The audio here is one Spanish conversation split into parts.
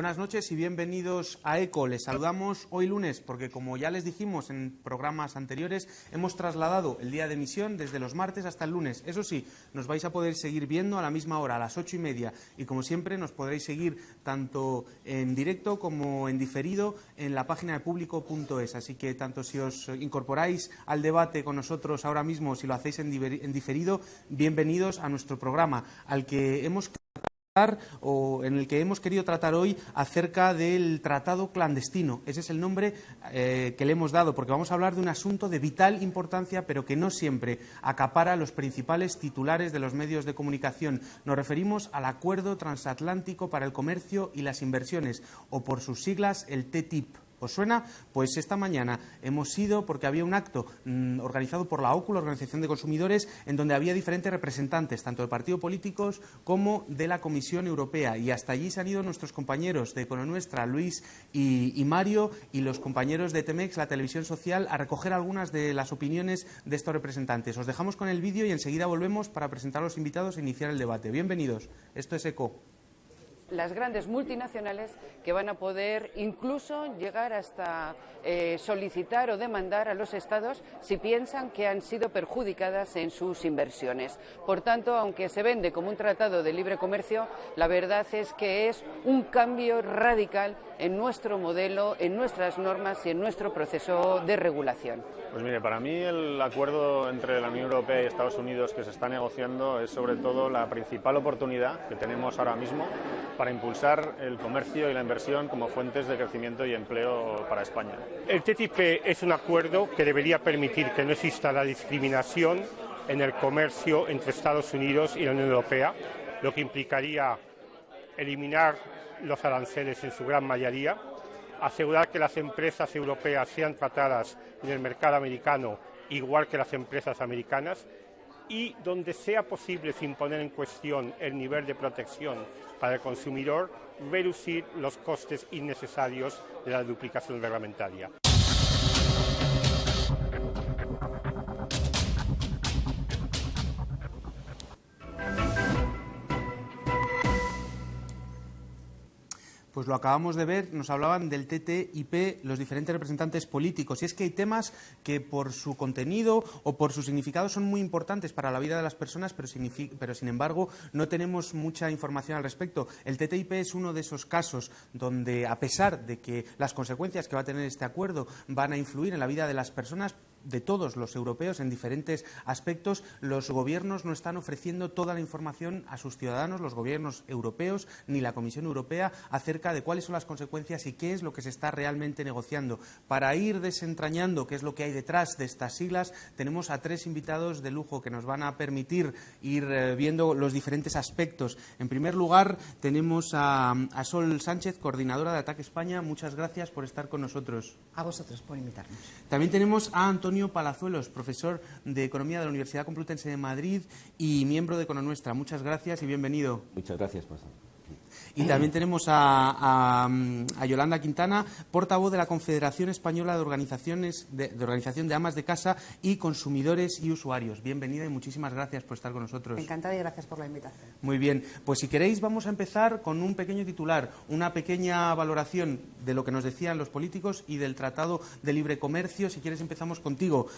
Buenas noches y bienvenidos a ECO. Les saludamos hoy lunes porque, como ya les dijimos en programas anteriores, hemos trasladado el día de emisión desde los martes hasta el lunes. Eso sí, nos vais a poder seguir viendo a la misma hora, a las 8:30, y como siempre nos podréis seguir tanto en directo como en diferido en la página de público.es. Así que tanto si os incorporáis al debate con nosotros ahora mismo, si lo hacéis en diferido, bienvenidos a nuestro programa, al que hemos en el que hemos querido tratar hoy acerca del tratado clandestino. Ese es el nombre que le hemos dado, porque vamos a hablar de un asunto de vital importancia, pero que no siempre acapara los principales titulares de los medios de comunicación. Nos referimos al Acuerdo Transatlántico para el Comercio y las Inversiones, o por sus siglas, el TTIP. ¿Os suena? Pues esta mañana hemos ido porque había un acto organizado por la OCU, la Organización de Consumidores, en donde había diferentes representantes, tanto de partidos políticos como de la Comisión Europea. Y hasta allí se han ido nuestros compañeros de Econonuestra, Luis y Mario, y los compañeros de Temex, la televisión social, a recoger algunas de las opiniones de estos representantes. Os dejamos con el vídeo y enseguida volvemos para presentar a los invitados e iniciar el debate. Bienvenidos. Esto es ECO. Las grandes multinacionales que van a poder incluso llegar hasta solicitar o demandar a los estados si piensan que han sido perjudicadas en sus inversiones. Por tanto, aunque se vende como un tratado de libre comercio, la verdad es que es un cambio radical en nuestro modelo, en nuestras normas y en nuestro proceso de regulación. Pues mire, para mí el acuerdo entre la Unión Europea y Estados Unidos que se está negociando es sobre todo la principal oportunidad que tenemos ahora mismo para impulsar el comercio y la inversión como fuentes de crecimiento y empleo para España. El TTIP es un acuerdo que debería permitir que no exista la discriminación en el comercio entre Estados Unidos y la Unión Europea, lo que implicaría eliminar los aranceles en su gran mayoría, asegurar que las empresas europeas sean tratadas en el mercado americano igual que las empresas americanas y, donde sea posible, sin poner en cuestión el nivel de protección para el consumidor, reducir los costes innecesarios de la duplicación reglamentaria. Pues lo acabamos de ver, nos hablaban del TTIP los diferentes representantes políticos. Y es que hay temas que por su contenido o por su significado son muy importantes para la vida de las personas, pero sin embargo no tenemos mucha información al respecto. El TTIP es uno de esos casos donde, a pesar de que las consecuencias que va a tener este acuerdo van a influir en la vida de las personas, de todos los europeos en diferentes aspectos, los gobiernos no están ofreciendo toda la información a sus ciudadanos, los gobiernos europeos ni la Comisión Europea, acerca de cuáles son las consecuencias y qué es lo que se está realmente negociando. Para ir desentrañando qué es lo que hay detrás de estas siglas, tenemos a tres invitados de lujo que nos van a permitir ir viendo los diferentes aspectos. En primer lugar, tenemos a Sol Sánchez, coordinadora de Ataque España. Muchas gracias por estar con nosotros. A vosotros por invitarnos. También tenemos a Antonio Palazuelos, profesor de Economía de la Universidad Complutense de Madrid y miembro de Econonuestra. Muchas gracias y bienvenido. Muchas gracias, profesor. Y también tenemos a Yolanda Quintana, portavoz de la Confederación Española de Organización de Amas de Casa y Consumidores y Usuarios. Bienvenida y muchísimas gracias por estar con nosotros. Encantada y gracias por la invitación. Muy bien, pues si queréis vamos a empezar con un pequeño titular, una pequeña valoración de lo que nos decían los políticos y del Tratado de Libre Comercio. Si quieres empezamos contigo.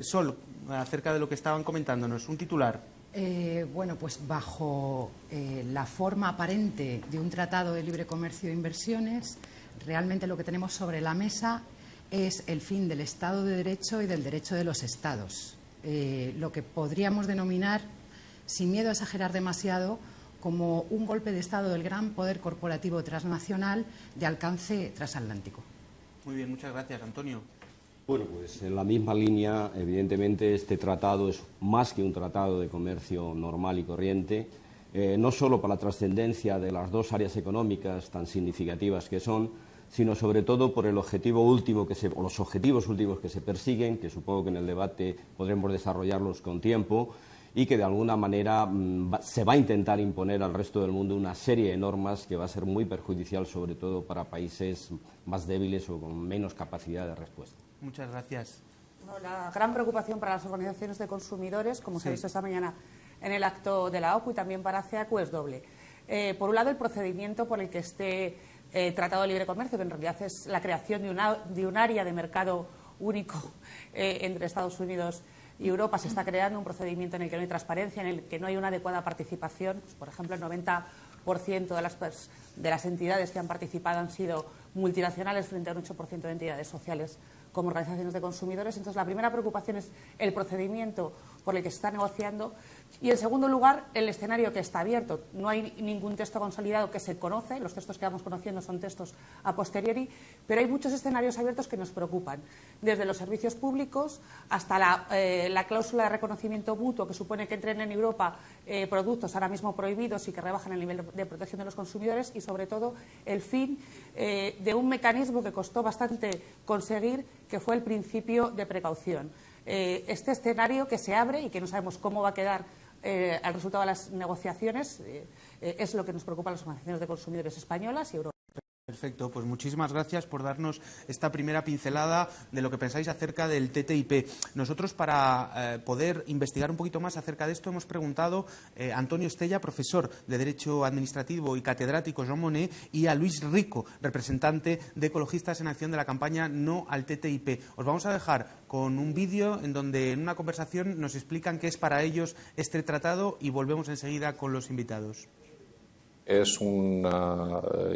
Sol, acerca de lo que estaban comentándonos, un titular. Bueno, pues bajo la forma aparente de un tratado de libre comercio e inversiones, realmente lo que tenemos sobre la mesa es el fin del Estado de Derecho y del derecho de los Estados. Lo que podríamos denominar, sin miedo a exagerar demasiado, como un golpe de Estado del gran poder corporativo transnacional de alcance transatlántico. Muy bien, muchas gracias. Antonio. Bueno, pues en la misma línea, evidentemente, este tratado es más que un tratado de comercio normal y corriente, no solo para la trascendencia de las dos áreas económicas tan significativas que son, sino sobre todo por el objetivo último o los objetivos últimos que se persiguen, que supongo que en el debate podremos desarrollarlos con tiempo, y que de alguna manera se va a intentar imponer al resto del mundo una serie de normas que va a ser muy perjudicial, sobre todo para países más débiles o con menos capacidad de respuesta. Muchas gracias. Bueno, la gran preocupación para las organizaciones de consumidores, como se ha visto esta mañana en el acto de la OCU y también para CEACU, es doble. Por un lado, el procedimiento por el que este Tratado de Libre Comercio, que en realidad es la creación de un área de mercado único entre Estados Unidos y Europa, se está creando un procedimiento en el que no hay transparencia, en el que no hay una adecuada participación. Pues, por ejemplo, el 90% de las entidades que han participado han sido multinacionales frente a un 8% de entidades sociales como organizaciones de consumidores. Entonces, la primera preocupación es el procedimiento por el que se está negociando y, en segundo lugar, el escenario que está abierto. No hay ningún texto consolidado que se conoce, los textos que vamos conociendo son textos a posteriori, pero hay muchos escenarios abiertos que nos preocupan, desde los servicios públicos hasta la cláusula de reconocimiento mutuo, que supone que entren en Europa productos ahora mismo prohibidos y que rebajan el nivel de protección de los consumidores, y sobre todo el fin de un mecanismo que costó bastante conseguir, que fue el principio de precaución. Este escenario que se abre y que no sabemos cómo va a quedar al resultado de las negociaciones es lo que nos preocupa a las organizaciones de consumidores españolas y europeas. Perfecto, pues muchísimas gracias por darnos esta primera pincelada de lo que pensáis acerca del TTIP. Nosotros, para poder investigar un poquito más acerca de esto, hemos preguntado a Antonio Estella, profesor de Derecho Administrativo y catedrático Jean Monnet, y a Luis Rico, representante de Ecologistas en Acción de la campaña No al TTIP. Os vamos a dejar con un vídeo en donde en una conversación nos explican qué es para ellos este tratado y volvemos enseguida con los invitados. Es un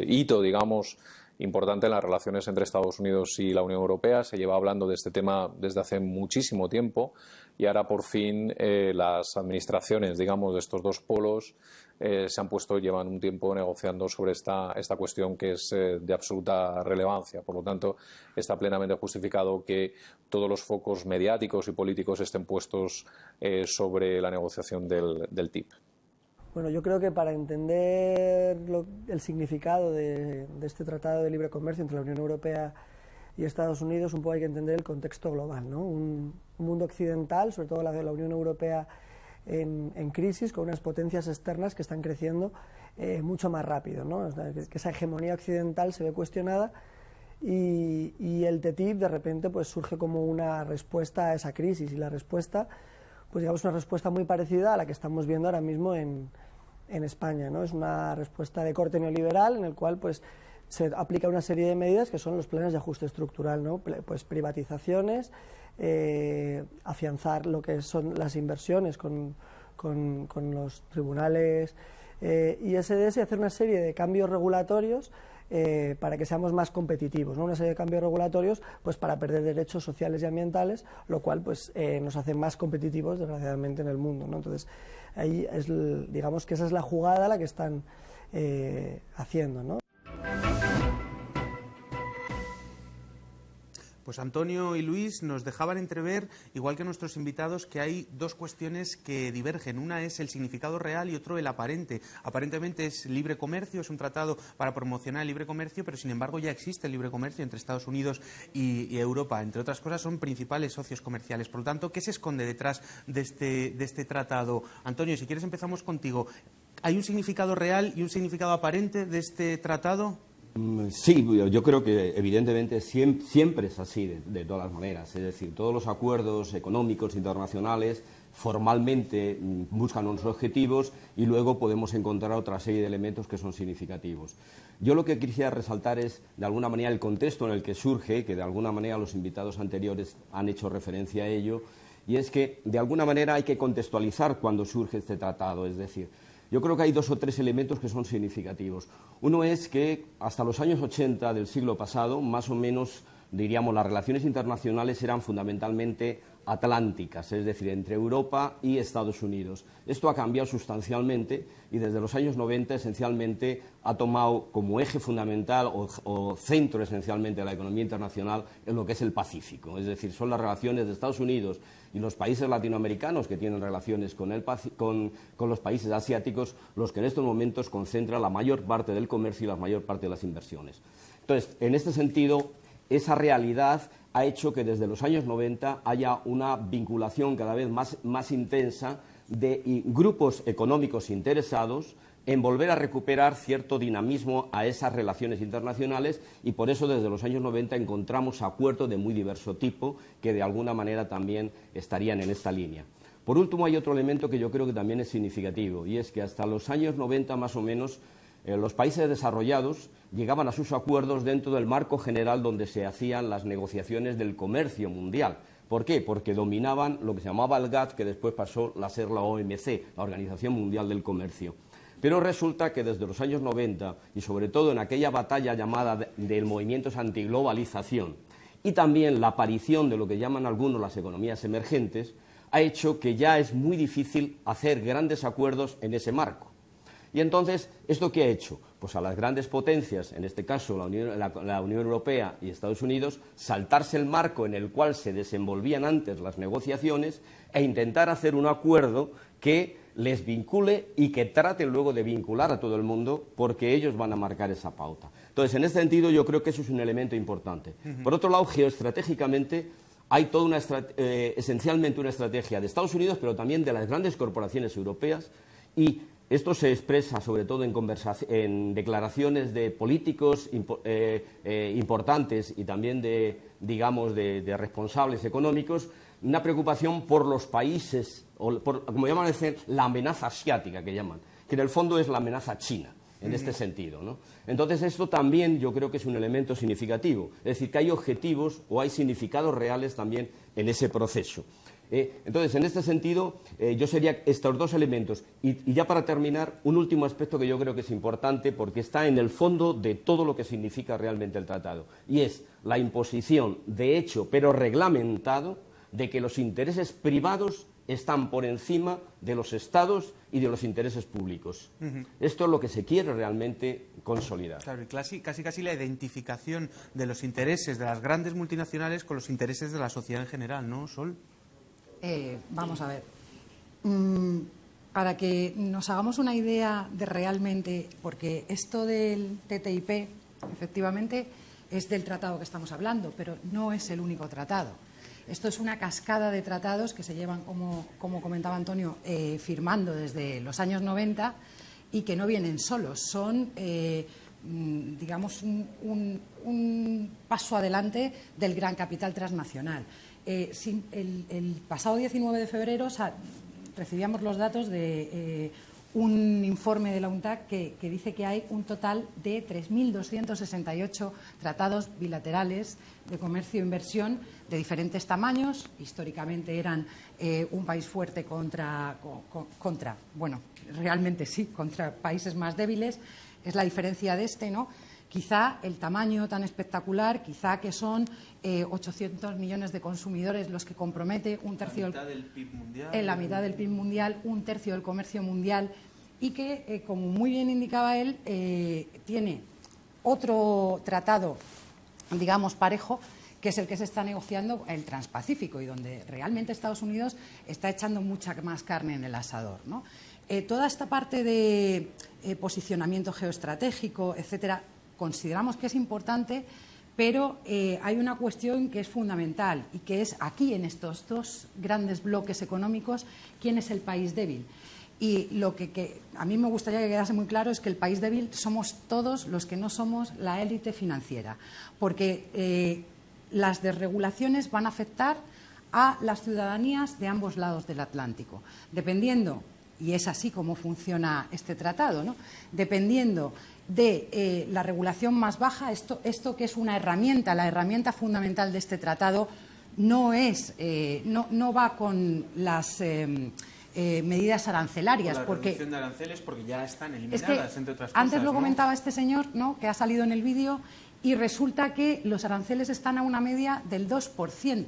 hito, digamos, importante en las relaciones entre Estados Unidos y la Unión Europea. Se lleva hablando de este tema desde hace muchísimo tiempo y ahora por fin las administraciones, digamos, de estos dos polos llevan un tiempo negociando sobre esta cuestión que es de absoluta relevancia. Por lo tanto, está plenamente justificado que todos los focos mediáticos y políticos estén puestos sobre la negociación del TIP. Bueno, yo creo que para entender el significado de este Tratado de Libre Comercio entre la Unión Europea y Estados Unidos, un poco hay que entender el contexto global, ¿no? Un mundo occidental, sobre todo la de la Unión Europea, en crisis, con unas potencias externas que están creciendo mucho más rápido, ¿no? Que esa hegemonía occidental se ve cuestionada y el TTIP de repente pues surge como una respuesta a esa crisis, y la respuesta, pues digamos, una respuesta muy parecida a la que estamos viendo ahora mismo en España, ¿no? Es una respuesta de corte neoliberal en el cual pues se aplica una serie de medidas que son los planes de ajuste estructural, ¿no? Pues privatizaciones, afianzar lo que son las inversiones con los tribunales ISDS, y hacer una serie de cambios regulatorios para que seamos más competitivos, ¿no? Una serie de cambios regulatorios pues para perder derechos sociales y ambientales, lo cual pues nos hace más competitivos, desgraciadamente, en el mundo, ¿no? Entonces ahí digamos que esa es la jugada la que están haciendo, ¿no? Pues Antonio y Luis nos dejaban entrever, igual que nuestros invitados, que hay dos cuestiones que divergen. Una es el significado real y otro el aparente. Aparentemente es libre comercio, es un tratado para promocionar el libre comercio, pero sin embargo ya existe el libre comercio entre Estados Unidos y Europa. Entre otras cosas, son principales socios comerciales. Por lo tanto, ¿qué se esconde detrás de este tratado? Antonio, si quieres empezamos contigo. ¿Hay un significado real y un significado aparente de este tratado? Sí, yo creo que evidentemente siempre es así, de todas las maneras. Es decir, todos los acuerdos económicos internacionales formalmente buscan unos objetivos y luego podemos encontrar otra serie de elementos que son significativos. Yo lo que quisiera resaltar es, de alguna manera, el contexto en el que surge, que de alguna manera los invitados anteriores han hecho referencia a ello, y es que, de alguna manera, hay que contextualizar cuando surge este tratado. Es decir, yo creo que hay dos o tres elementos que son significativos. Uno es que hasta los años 80 del siglo pasado, más o menos, diríamos, las relaciones internacionales eran fundamentalmente atlánticas, es decir, entre Europa y Estados Unidos. Esto ha cambiado sustancialmente y desde los años 90 esencialmente ha tomado como eje fundamental o centro esencialmente de la economía internacional en lo que es el Pacífico. Es decir, son las relaciones de Estados Unidos y los países latinoamericanos que tienen relaciones con los países asiáticos los que en estos momentos concentran la mayor parte del comercio y la mayor parte de las inversiones. Entonces, en este sentido, esa realidad ha hecho que desde los años 90 haya una vinculación cada vez más intensa de grupos económicos interesados en volver a recuperar cierto dinamismo a esas relaciones internacionales, y por eso desde los años 90 encontramos acuerdos de muy diverso tipo que de alguna manera también estarían en esta línea. Por último, hay otro elemento que yo creo que también es significativo, y es que hasta los años 90 más o menos los países desarrollados llegaban a sus acuerdos dentro del marco general donde se hacían las negociaciones del comercio mundial. ¿Por qué? Porque dominaban lo que se llamaba el GATT, que después pasó a ser la OMC, la Organización Mundial del Comercio. Pero resulta que desde los años 90, y sobre todo en aquella batalla llamada del movimientos antiglobalización, y también la aparición de lo que llaman algunos las economías emergentes, ha hecho que ya es muy difícil hacer grandes acuerdos en ese marco. Y entonces, ¿esto qué ha hecho? Pues a las grandes potencias, en este caso la Unión Europea y Estados Unidos, saltarse el marco en el cual se desenvolvían antes las negociaciones e intentar hacer un acuerdo que les vincule y que traten luego de vincular a todo el mundo, porque ellos van a marcar esa pauta. Entonces, en ese sentido, yo creo que eso es un elemento importante. Por otro lado, geoestratégicamente, hay toda esencialmente una estrategia de Estados Unidos, pero también de las grandes corporaciones europeas, y esto se expresa sobre todo en declaraciones de políticos importantes y también de responsables económicos, una preocupación por los países, como llaman a decir, la amenaza asiática que llaman, que en el fondo es la amenaza china, en este sentido, ¿no? Entonces, esto también yo creo que es un elemento significativo, es decir, que hay objetivos o hay significados reales también en ese proceso. Entonces, en este sentido, yo sería estos dos elementos. Y ya para terminar, un último aspecto que yo creo que es importante porque está en el fondo de todo lo que significa realmente el tratado, y es la imposición de hecho, pero reglamentado, de que los intereses privados están por encima de los Estados y de los intereses públicos. Esto es lo que se quiere realmente consolidar. Claro, y casi la identificación de los intereses de las grandes multinacionales con los intereses de la sociedad en general, ¿no, Sol? Vamos a ver. Para que nos hagamos una idea de realmente, porque esto del TTIP, efectivamente, es del tratado que estamos hablando, pero no es el único tratado. Esto es una cascada de tratados que se llevan, como comentaba Antonio, firmando desde los años 90 y que no vienen solos. Son, digamos, un paso adelante del gran capital transnacional. El pasado 19 de febrero recibíamos los datos de un informe de la UNCTAD que dice que hay un total de 3.268 tratados bilaterales de comercio e inversión de diferentes tamaños. Históricamente eran un país fuerte contra países más débiles. Es la diferencia de este, ¿no? Quizá el tamaño tan espectacular, quizá que son 800 millones de consumidores los que compromete un tercio la mitad del PIB mundial, en la mitad del PIB mundial, un tercio del comercio mundial, y que, como muy bien indicaba él, tiene otro tratado, digamos, parejo, que es el que se está negociando, el Transpacífico, y donde realmente Estados Unidos está echando mucha más carne en el asador, ¿no? Toda esta parte de posicionamiento geoestratégico, etcétera, consideramos que es importante, pero hay una cuestión que es fundamental y que es aquí, en estos dos grandes bloques económicos, ¿quién es el país débil? Y lo que a mí me gustaría que quedase muy claro es que el país débil somos todos los que no somos la élite financiera, porque las desregulaciones van a afectar a las ciudadanías de ambos lados del Atlántico, dependiendo, y es así como funciona este tratado, ¿no? Dependiendo de la regulación más baja, esto que es una herramienta, la herramienta fundamental de este tratado no va con las medidas arancelarias. La reducción de aranceles porque ya están eliminadas, entre otras cosas. Antes lo comentaba este señor, ¿no?, que ha salido en el vídeo, y resulta que los aranceles están a una media del 2%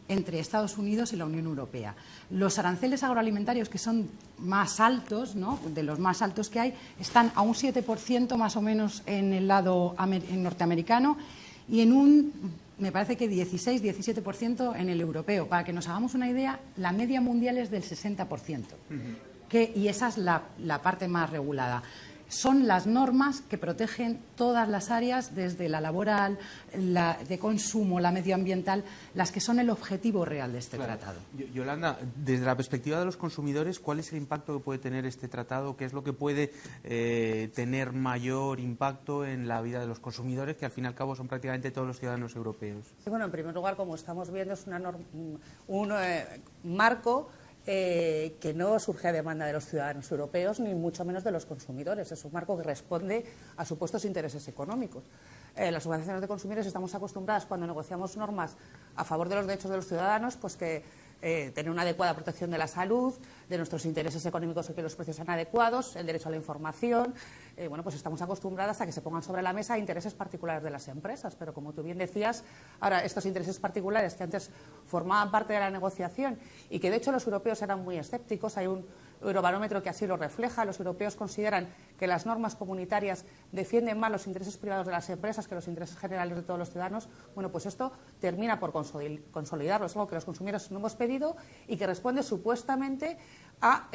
entre Estados Unidos y la Unión Europea. Los aranceles agroalimentarios, que son más altos, ¿no?, de los más altos que hay, están a un 7% más o menos en el lado norteamericano y en me parece que 16-17% en el europeo. Para que nos hagamos una idea, la media mundial es del 60%, y esa es la parte más regulada. son las normas que protegen todas las áreas, desde la laboral, la de consumo, la medioambiental, las que son el objetivo real de este tratado. Yolanda, desde la perspectiva de los consumidores, ¿cuál es el impacto que puede tener este tratado? ¿Qué es lo que puede tener mayor impacto en la vida de los consumidores, que al fin y al cabo son prácticamente todos los ciudadanos europeos? Sí, bueno, en primer lugar, como estamos viendo, es un marco que no surge a demanda de los ciudadanos europeos, ni mucho menos de los consumidores. Es un marco que responde a supuestos intereses económicos. Las organizaciones de consumidores estamos acostumbradas, cuando negociamos normas a favor de los derechos de los ciudadanos, pues que tener una adecuada protección de la salud, de nuestros intereses económicos, que los precios sean adecuados, el derecho a la información. Bueno, pues estamos acostumbradas a que se pongan sobre la mesa intereses particulares de las empresas, pero como tú bien decías, ahora estos intereses particulares que antes formaban parte de la negociación y que de hecho los europeos eran muy escépticos, hay un Eurobarómetro que así lo refleja. Los europeos consideran que las normas comunitarias defienden más los intereses privados de las empresas que los intereses generales de todos los ciudadanos. Bueno, pues esto termina por consolidarlo. Es algo que los consumidores no hemos pedido y que responde supuestamente a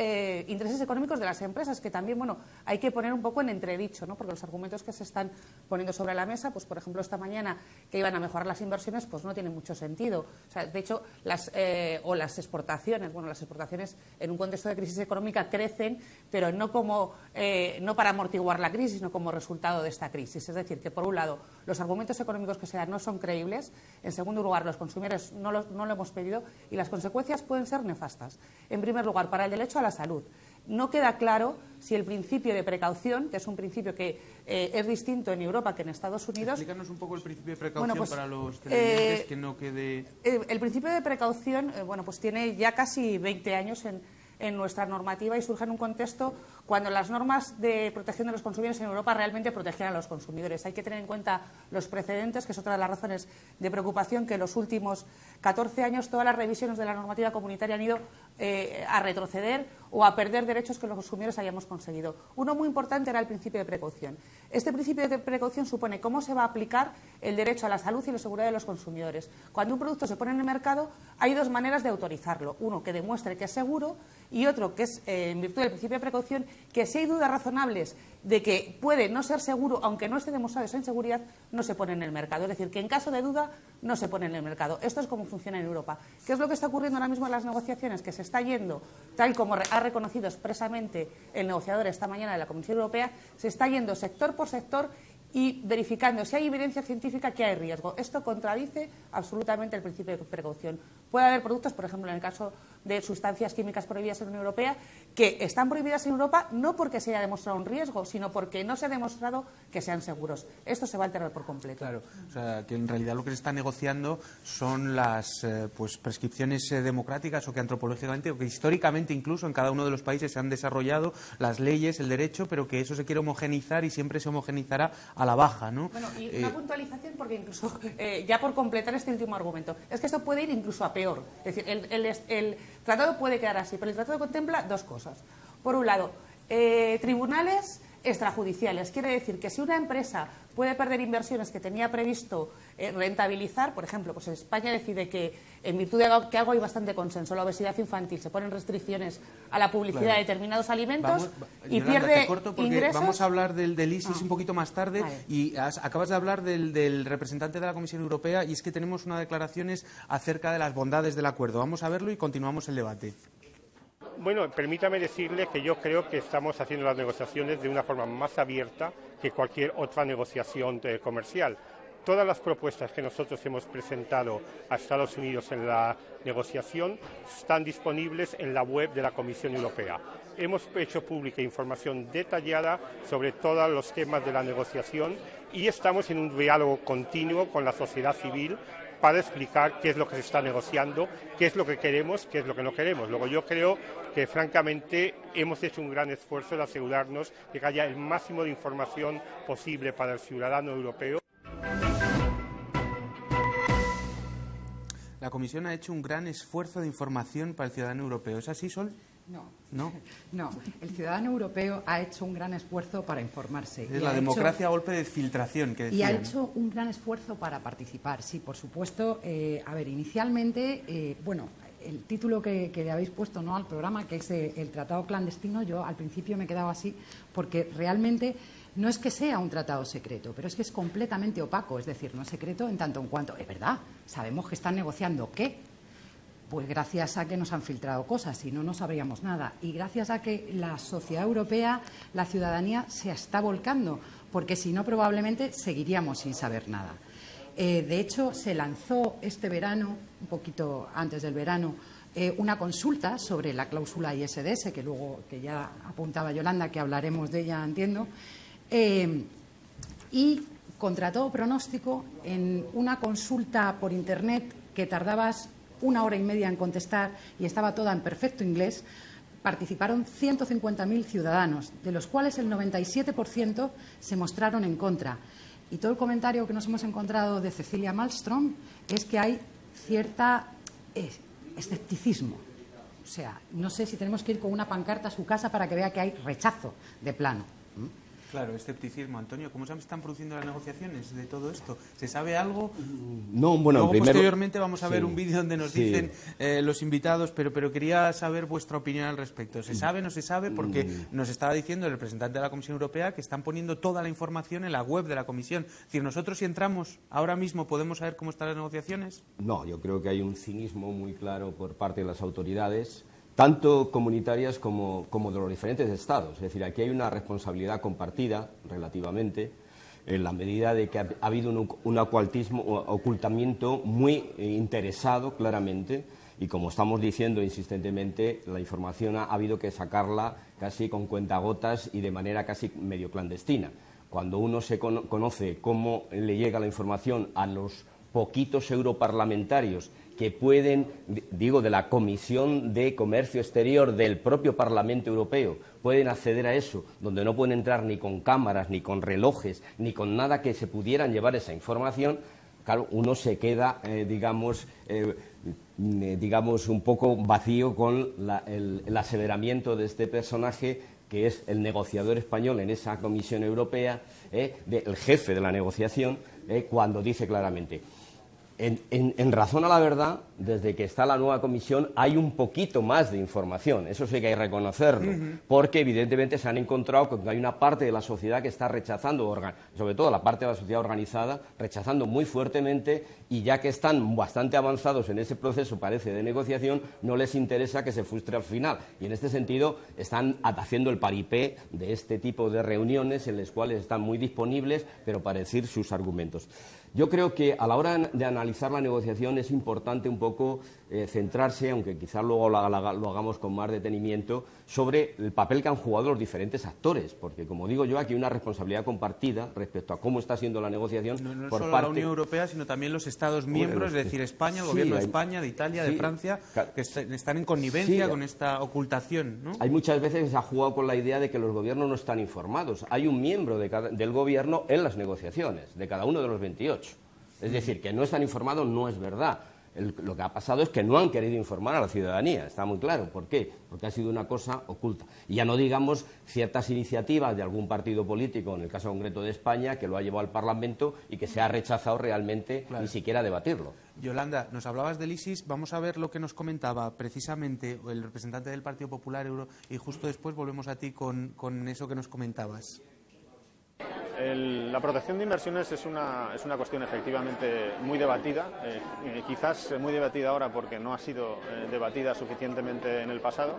intereses económicos de las empresas, que también, bueno, hay que poner un poco en entredicho, ¿no? Porque los argumentos que se están poniendo sobre la mesa, pues por ejemplo esta mañana que iban a mejorar las inversiones, pues no tiene mucho sentido. O sea, de hecho, las exportaciones, bueno, las exportaciones en un contexto de crisis económica crecen, pero no como no para amortiguar la crisis, sino como resultado de esta crisis. Es decir, que por un lado los argumentos económicos que se dan no son creíbles, en segundo lugar los consumidores no lo hemos pedido y las consecuencias pueden ser nefastas. En primer lugar, para el derecho a la salud. No queda claro si el principio de precaución, que es un principio que es distinto en Europa que en Estados Unidos. Explícanos un poco el principio de precaución, bueno, pues, para los televidentes, que no quede. El principio de precaución, bueno, pues tiene ya casi 20 años en nuestra normativa y surge en un contexto cuando las normas de protección de los consumidores en Europa realmente protegían a los consumidores. Hay que tener en cuenta los precedentes, que es otra de las razones de preocupación, que en los últimos 14 años todas las revisiones de la normativa comunitaria han ido a retroceder o a perder derechos que los consumidores hayamos conseguido. Uno muy importante era el principio de precaución. Este principio de precaución supone cómo se va a aplicar el derecho a la salud y la seguridad de los consumidores. Cuando un producto se pone en el mercado, hay dos maneras de autorizarlo. Uno, que demuestre que es seguro, y otro, que es, en virtud del principio de precaución, que si hay dudas razonables de que puede no ser seguro, aunque no esté demostrado esa inseguridad, no se pone en el mercado. Es decir, que en caso de duda no se pone en el mercado. Esto es como funciona en Europa. ¿Qué es lo que está ocurriendo ahora mismo en las negociaciones? Que se está yendo, tal como ha reconocido expresamente el negociador esta mañana de la Comisión Europea, se está yendo sector por sector y verificando si hay evidencia científica que hay riesgo. Esto contradice absolutamente el principio de precaución. Puede haber productos, por ejemplo, en el caso de sustancias químicas prohibidas en la Unión Europea, que están prohibidas en Europa no porque se haya demostrado un riesgo, sino porque no se ha demostrado que sean seguros. Esto se va a alterar por completo. Claro, o sea, que en realidad lo que se está negociando son las prescripciones democráticas, o que antropológicamente o que históricamente incluso en cada uno de los países se han desarrollado las leyes, el derecho, pero que eso se quiere homogeneizar y siempre se homogeneizará a la baja, ¿no? Bueno, y una puntualización, porque incluso, ya por completar este último argumento, es que esto puede ir incluso a peor. Es decir, el tratado puede quedar así, pero el tratado contempla dos cosas. Por un lado, tribunales extrajudiciales. Quiere decir que si una empresa puede perder inversiones que tenía previsto rentabilizar, por ejemplo, pues España decide que, en virtud de que algo hay bastante consenso, la obesidad infantil, se ponen restricciones a la publicidad de determinados alimentos y Yolanda, pierde te corto porque ingresos. vamos a hablar del ISIS un poquito más tarde, Vale. y acabas de hablar del representante de la Comisión Europea, y es que tenemos unas declaraciones acerca de las bondades del acuerdo. Vamos a verlo y continuamos el debate. Bueno, permítame decirle que yo creo que estamos haciendo las negociaciones de una forma más abierta que cualquier otra negociación comercial. Todas las propuestas que nosotros hemos presentado a Estados Unidos en la negociación están disponibles en la web de la Comisión Europea. Hemos hecho pública información detallada sobre todos los temas de la negociación y estamos en un diálogo continuo con la sociedad civil para explicar qué es lo que se está negociando, qué es lo que queremos, qué es lo que no queremos. Luego yo creo que francamente hemos hecho un gran esfuerzo de asegurarnos de que haya el máximo de información posible para el ciudadano europeo. La Comisión ha hecho un gran esfuerzo de información para el ciudadano europeo. ¿Es así, Sol? No. ¿No? No, el ciudadano europeo ha hecho un gran esfuerzo para informarse. Es la democracia a golpe de filtración, que decían. Y ha hecho un gran esfuerzo para participar, sí, por supuesto. A ver, inicialmente, el título que le habéis puesto, ¿no?, al programa, que es el tratado clandestino, yo al principio me quedaba así, porque realmente no es que sea un tratado secreto, pero es que es completamente opaco, es decir, no es secreto en tanto en cuanto, es verdad, sabemos que están negociando ¿qué? Pues gracias a que nos han filtrado cosas, si no, no sabríamos nada. Y gracias a que la sociedad europea, la ciudadanía, se está volcando, porque si no, probablemente seguiríamos sin saber nada. De hecho, se lanzó este verano, un poquito antes del verano, una consulta sobre la cláusula ISDS, que ya apuntaba Yolanda, que hablaremos de ella, entiendo, y contra todo pronóstico, en una consulta por Internet que tardabas 1 hora y media en contestar y estaba toda en perfecto inglés, participaron 150.000 ciudadanos, de los cuales el 97% se mostraron en contra. Y todo el comentario que nos hemos encontrado de Cecilia Malmström es que hay cierta escepticismo. O sea, no sé si tenemos que ir con una pancarta a su casa para que vea que hay rechazo de plano. Claro, escepticismo. Antonio, ¿cómo se están produciendo las negociaciones de todo esto? ¿Se sabe algo? No, bueno, luego, primero, posteriormente vamos a ver sí, un vídeo donde nos dicen los invitados, pero quería saber vuestra opinión al respecto. ¿Se sabe o no se sabe? Porque nos estaba diciendo el representante de la Comisión Europea que están poniendo toda la información en la web de la Comisión. Es decir, nosotros si entramos ahora mismo, ¿podemos saber cómo están las negociaciones? No, yo creo que hay un cinismo muy claro por parte de las autoridades, tanto comunitarias como de los diferentes estados. Es decir, aquí hay una responsabilidad compartida, relativamente, en la medida de que ha habido un ocultamiento muy interesado, claramente, y como estamos diciendo insistentemente, la información ha habido que sacarla casi con cuentagotas y de manera casi medio clandestina. Cuando uno se conoce cómo le llega la información a los poquitos europarlamentarios que pueden, digo, de la Comisión de Comercio Exterior del propio Parlamento Europeo, pueden acceder a eso, donde no pueden entrar ni con cámaras, ni con relojes, ni con nada que se pudieran llevar esa información, claro, uno se queda, digamos, un poco vacío con el aseveramiento de este personaje, que es el negociador español en esa Comisión Europea, el jefe de la negociación, cuando dice claramente: en razón a la verdad, desde que está la nueva comisión hay un poquito más de información, eso sí que hay que reconocerlo, porque evidentemente se han encontrado con que hay una parte de la sociedad que está rechazando, sobre todo la parte de la sociedad organizada, rechazando muy fuertemente, y ya que están bastante avanzados en ese proceso, parece, de negociación, no les interesa que se frustre al final. Y en este sentido están haciendo el paripé de este tipo de reuniones en las cuales están muy disponibles, pero para decir sus argumentos. Yo creo que a la hora de analizar la negociación es importante un poco centrarse, aunque quizás luego lo hagamos con más detenimiento, sobre el papel que han jugado los diferentes actores, porque, como digo yo, aquí hay una responsabilidad compartida respecto a cómo está siendo la negociación. No por solo parte... la Unión Europea, sino también los Estados miembros, es decir, España, el gobierno de España, de Italia, de Francia, que están en connivencia con esta ocultación, ¿no? Hay muchas veces que se ha jugado con la idea de que los gobiernos no están informados. Hay un miembro del gobierno en las negociaciones, de cada uno de los 28. Es decir, que no están informados no es verdad. Lo que ha pasado es que no han querido informar a la ciudadanía, está muy claro. ¿Por qué? Porque ha sido una cosa oculta. Y ya no digamos ciertas iniciativas de algún partido político, en el caso concreto de España, que lo ha llevado al Parlamento y que se ha rechazado realmente ni siquiera debatirlo. Yolanda, nos hablabas del ISIS, vamos a ver lo que nos comentaba precisamente el representante del Partido Popular y justo después volvemos a ti con eso que nos comentabas. La protección de inversiones es una cuestión efectivamente muy debatida, quizás muy debatida ahora porque no ha sido debatida suficientemente en el pasado.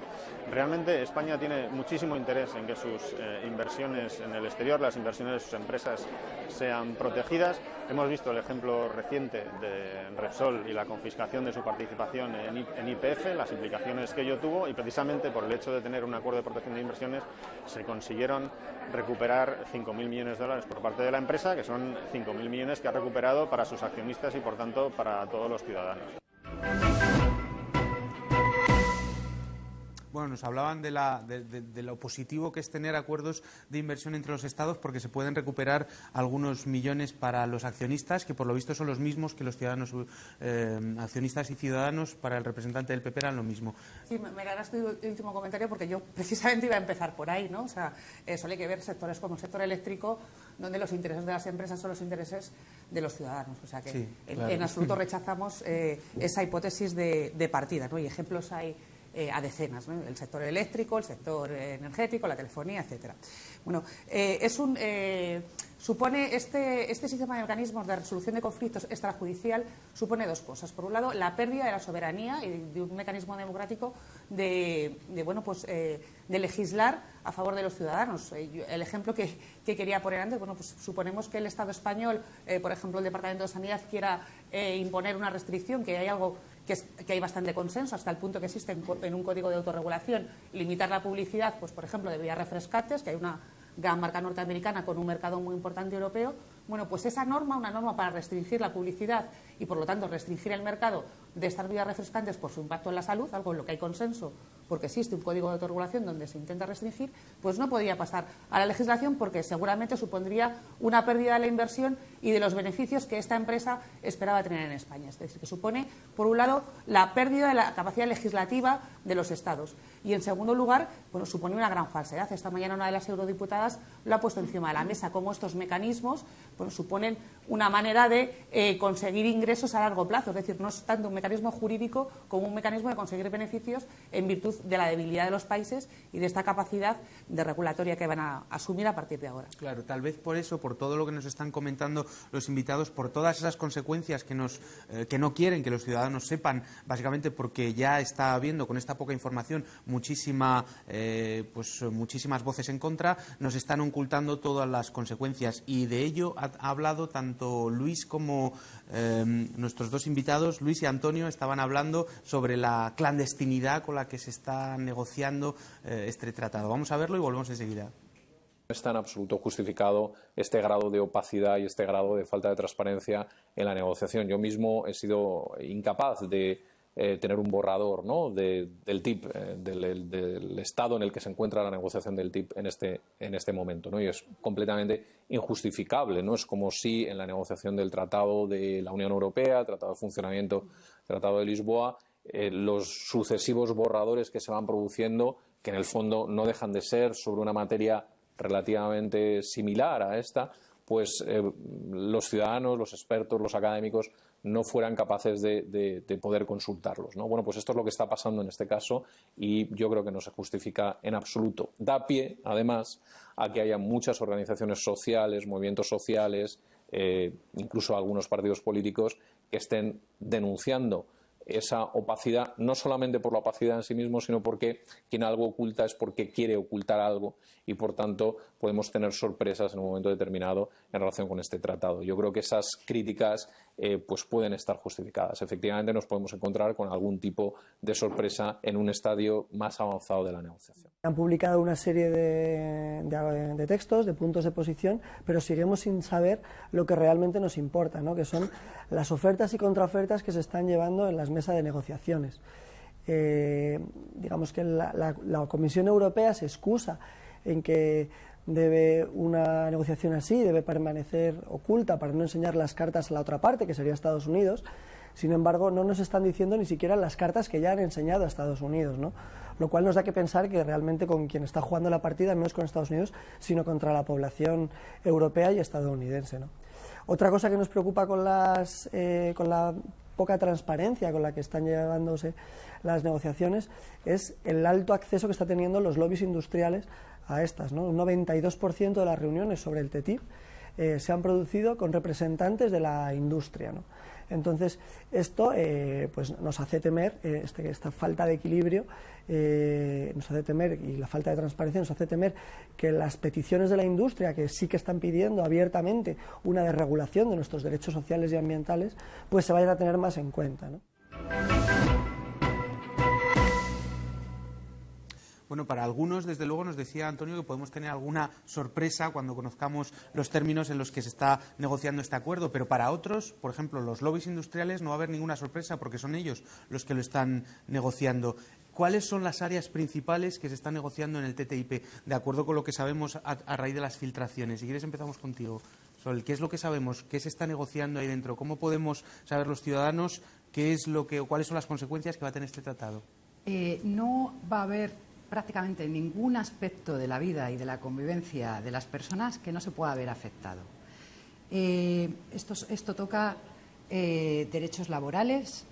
Realmente España tiene muchísimo interés en que sus inversiones en el exterior, las inversiones de sus empresas, sean protegidas. Hemos visto el ejemplo reciente de Repsol y la confiscación de su participación en YPF, las implicaciones que ello tuvo, y precisamente por el hecho de tener un acuerdo de protección de inversiones se consiguieron recuperar 5.000 millones de dólares por parte de la empresa, que son 5.000 millones que ha recuperado para sus accionistas y, por tanto, para todos los ciudadanos. Bueno, nos hablaban de lo positivo que es tener acuerdos de inversión entre los Estados, porque se pueden recuperar algunos millones para los accionistas, que por lo visto son los mismos que los ciudadanos, accionistas y ciudadanos. Para el representante del PP eran lo mismo. Sí, me ganaste el último comentario porque yo precisamente iba a empezar por ahí, ¿no? O sea, solo hay que ver sectores como el sector eléctrico, donde los intereses de las empresas son los intereses de los ciudadanos. O sea que sí, claro. en absoluto rechazamos esa hipótesis de partida, ¿no? Y ejemplos hay a decenas, ¿no? El sector eléctrico, el sector energético, la telefonía, etcétera. Bueno, supone este sistema de mecanismos de resolución de conflictos extrajudicial supone dos cosas. Por un lado, la pérdida de la soberanía y de un mecanismo democrático de legislar a favor de los ciudadanos. El ejemplo que quería poner antes, bueno, pues suponemos que el Estado español, por ejemplo, el Departamento de Sanidad quiera imponer una restricción, que hay algo que hay bastante consenso, hasta el punto que existe en un código de autorregulación, limitar la publicidad, pues por ejemplo, de bebidas refrescantes, que hay una gran marca norteamericana con un mercado muy importante europeo. Bueno, pues esa norma, una norma para restringir la publicidad y por lo tanto restringir el mercado de estas bebidas refrescantes por su impacto en la salud, algo en lo que hay consenso porque existe un código de autorregulación donde se intenta restringir, pues no podría pasar a la legislación porque seguramente supondría una pérdida de la inversión y de los beneficios que esta empresa esperaba tener en España. Es decir, que supone, por un lado, la pérdida de la capacidad legislativa de los Estados. Y, en segundo lugar, bueno, supone una gran falsedad. Esta mañana una de las eurodiputadas lo ha puesto encima de la mesa, como estos mecanismos suponen una manera de conseguir ingresos a largo plazo. Es decir, no es tanto un mecanismo jurídico como un mecanismo de conseguir beneficios en virtud de la debilidad de los países y de esta capacidad de regulatoria que van a asumir a partir de ahora. Claro, tal vez por eso, por todo lo que nos están comentando los invitados, por todas esas consecuencias que no quieren que los ciudadanos sepan, básicamente porque ya está habiendo con esta poca información muchísimas voces en contra, nos están ocultando todas las consecuencias, y de ello ha hablado tanto Luis como nuestros dos invitados, Luis y Antonio, estaban hablando sobre la clandestinidad con la que se está negociando este tratado. Vamos a verlo y volvemos enseguida. No está en absoluto justificado este grado de opacidad y este grado de falta de transparencia en la negociación. Yo mismo he sido incapaz de tener un borrador, ¿no?, del TIP, del estado en el que se encuentra la negociación del TIP en este momento, ¿no? Y es completamente injustificable, ¿no? Es como si en la negociación del Tratado de la Unión Europea, Tratado de Funcionamiento, Tratado de Lisboa, los sucesivos borradores que se van produciendo, que en el fondo no dejan de ser sobre una materia relativamente similar a esta, pues los ciudadanos, los expertos, los académicos no fueran capaces de poder consultarlos, ¿no? Bueno, pues esto es lo que está pasando en este caso y yo creo que no se justifica en absoluto. Da pie, además, a que haya muchas organizaciones sociales, movimientos sociales, incluso algunos partidos políticos que estén denunciando esa opacidad, no solamente por la opacidad en sí mismo, sino porque quien algo oculta es porque quiere ocultar algo y, por tanto, podemos tener sorpresas en un momento determinado en relación con este tratado. Yo creo que esas críticas pues pueden estar justificadas. Efectivamente, nos podemos encontrar con algún tipo de sorpresa en un estadio más avanzado de la negociación. Han publicado una serie de textos, de puntos de posición, pero seguimos sin saber lo que realmente nos importa, ¿no?, que son las ofertas y contraofertas que se están llevando en las mesas de negociaciones. Digamos que la Comisión Europea se excusa en que una negociación así debe permanecer oculta para no enseñar las cartas a la otra parte, que sería Estados Unidos. Sin embargo, no nos están diciendo ni siquiera las cartas que ya han enseñado a Estados Unidos, ¿no? Lo cual nos da que pensar que realmente con quien está jugando la partida no es con Estados Unidos, sino contra la población europea y estadounidense, ¿no? Otra cosa que nos preocupa con la poca transparencia con la que están llevándose las negociaciones es el alto acceso que están teniendo los lobbies industriales a estas, ¿no? Un 92% de las reuniones sobre el TTIP se han producido con representantes de la industria, ¿no? Entonces, esto pues nos hace temer, esta falta de equilibrio nos hace temer, y la falta de transparencia nos hace temer que las peticiones de la industria, que sí que están pidiendo abiertamente una desregulación de nuestros derechos sociales y ambientales, pues se vayan a tener más en cuenta, ¿no? Bueno, para algunos, desde luego, nos decía Antonio que podemos tener alguna sorpresa cuando conozcamos los términos en los que se está negociando este acuerdo, pero para otros, por ejemplo, los lobbies industriales, no va a haber ninguna sorpresa porque son ellos los que lo están negociando. ¿cuáles son las áreas principales que se están negociando en el TTIP, de acuerdo con lo que sabemos a raíz de las filtraciones? Si quieres empezamos contigo, Sol. ¿Qué es lo que sabemos? ¿Qué se está negociando ahí dentro? ¿Cómo podemos saber los ciudadanos cuáles son las consecuencias que va a tener este tratado? No va a haber prácticamente ningún aspecto de la vida y de la convivencia de las personas que no se pueda ver afectado. Esto toca derechos laborales,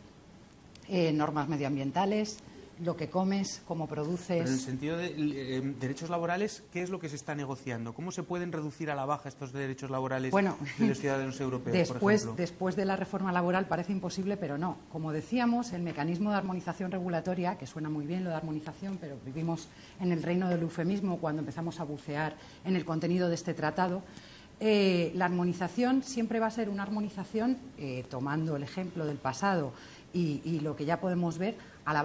normas medioambientales, lo que comes, cómo produces. Pero en el sentido de derechos laborales, ¿qué es lo que se está negociando? ¿Cómo se pueden reducir a la baja estos derechos laborales de los ciudadanos europeos, por ejemplo? Después de la reforma laboral parece imposible, pero no. Como decíamos, el mecanismo de armonización regulatoria, que suena muy bien lo de armonización, pero vivimos en el reino del eufemismo cuando empezamos a bucear en el contenido de este tratado. La armonización siempre va a ser una armonización, tomando el ejemplo del pasado y lo que ya podemos ver, a la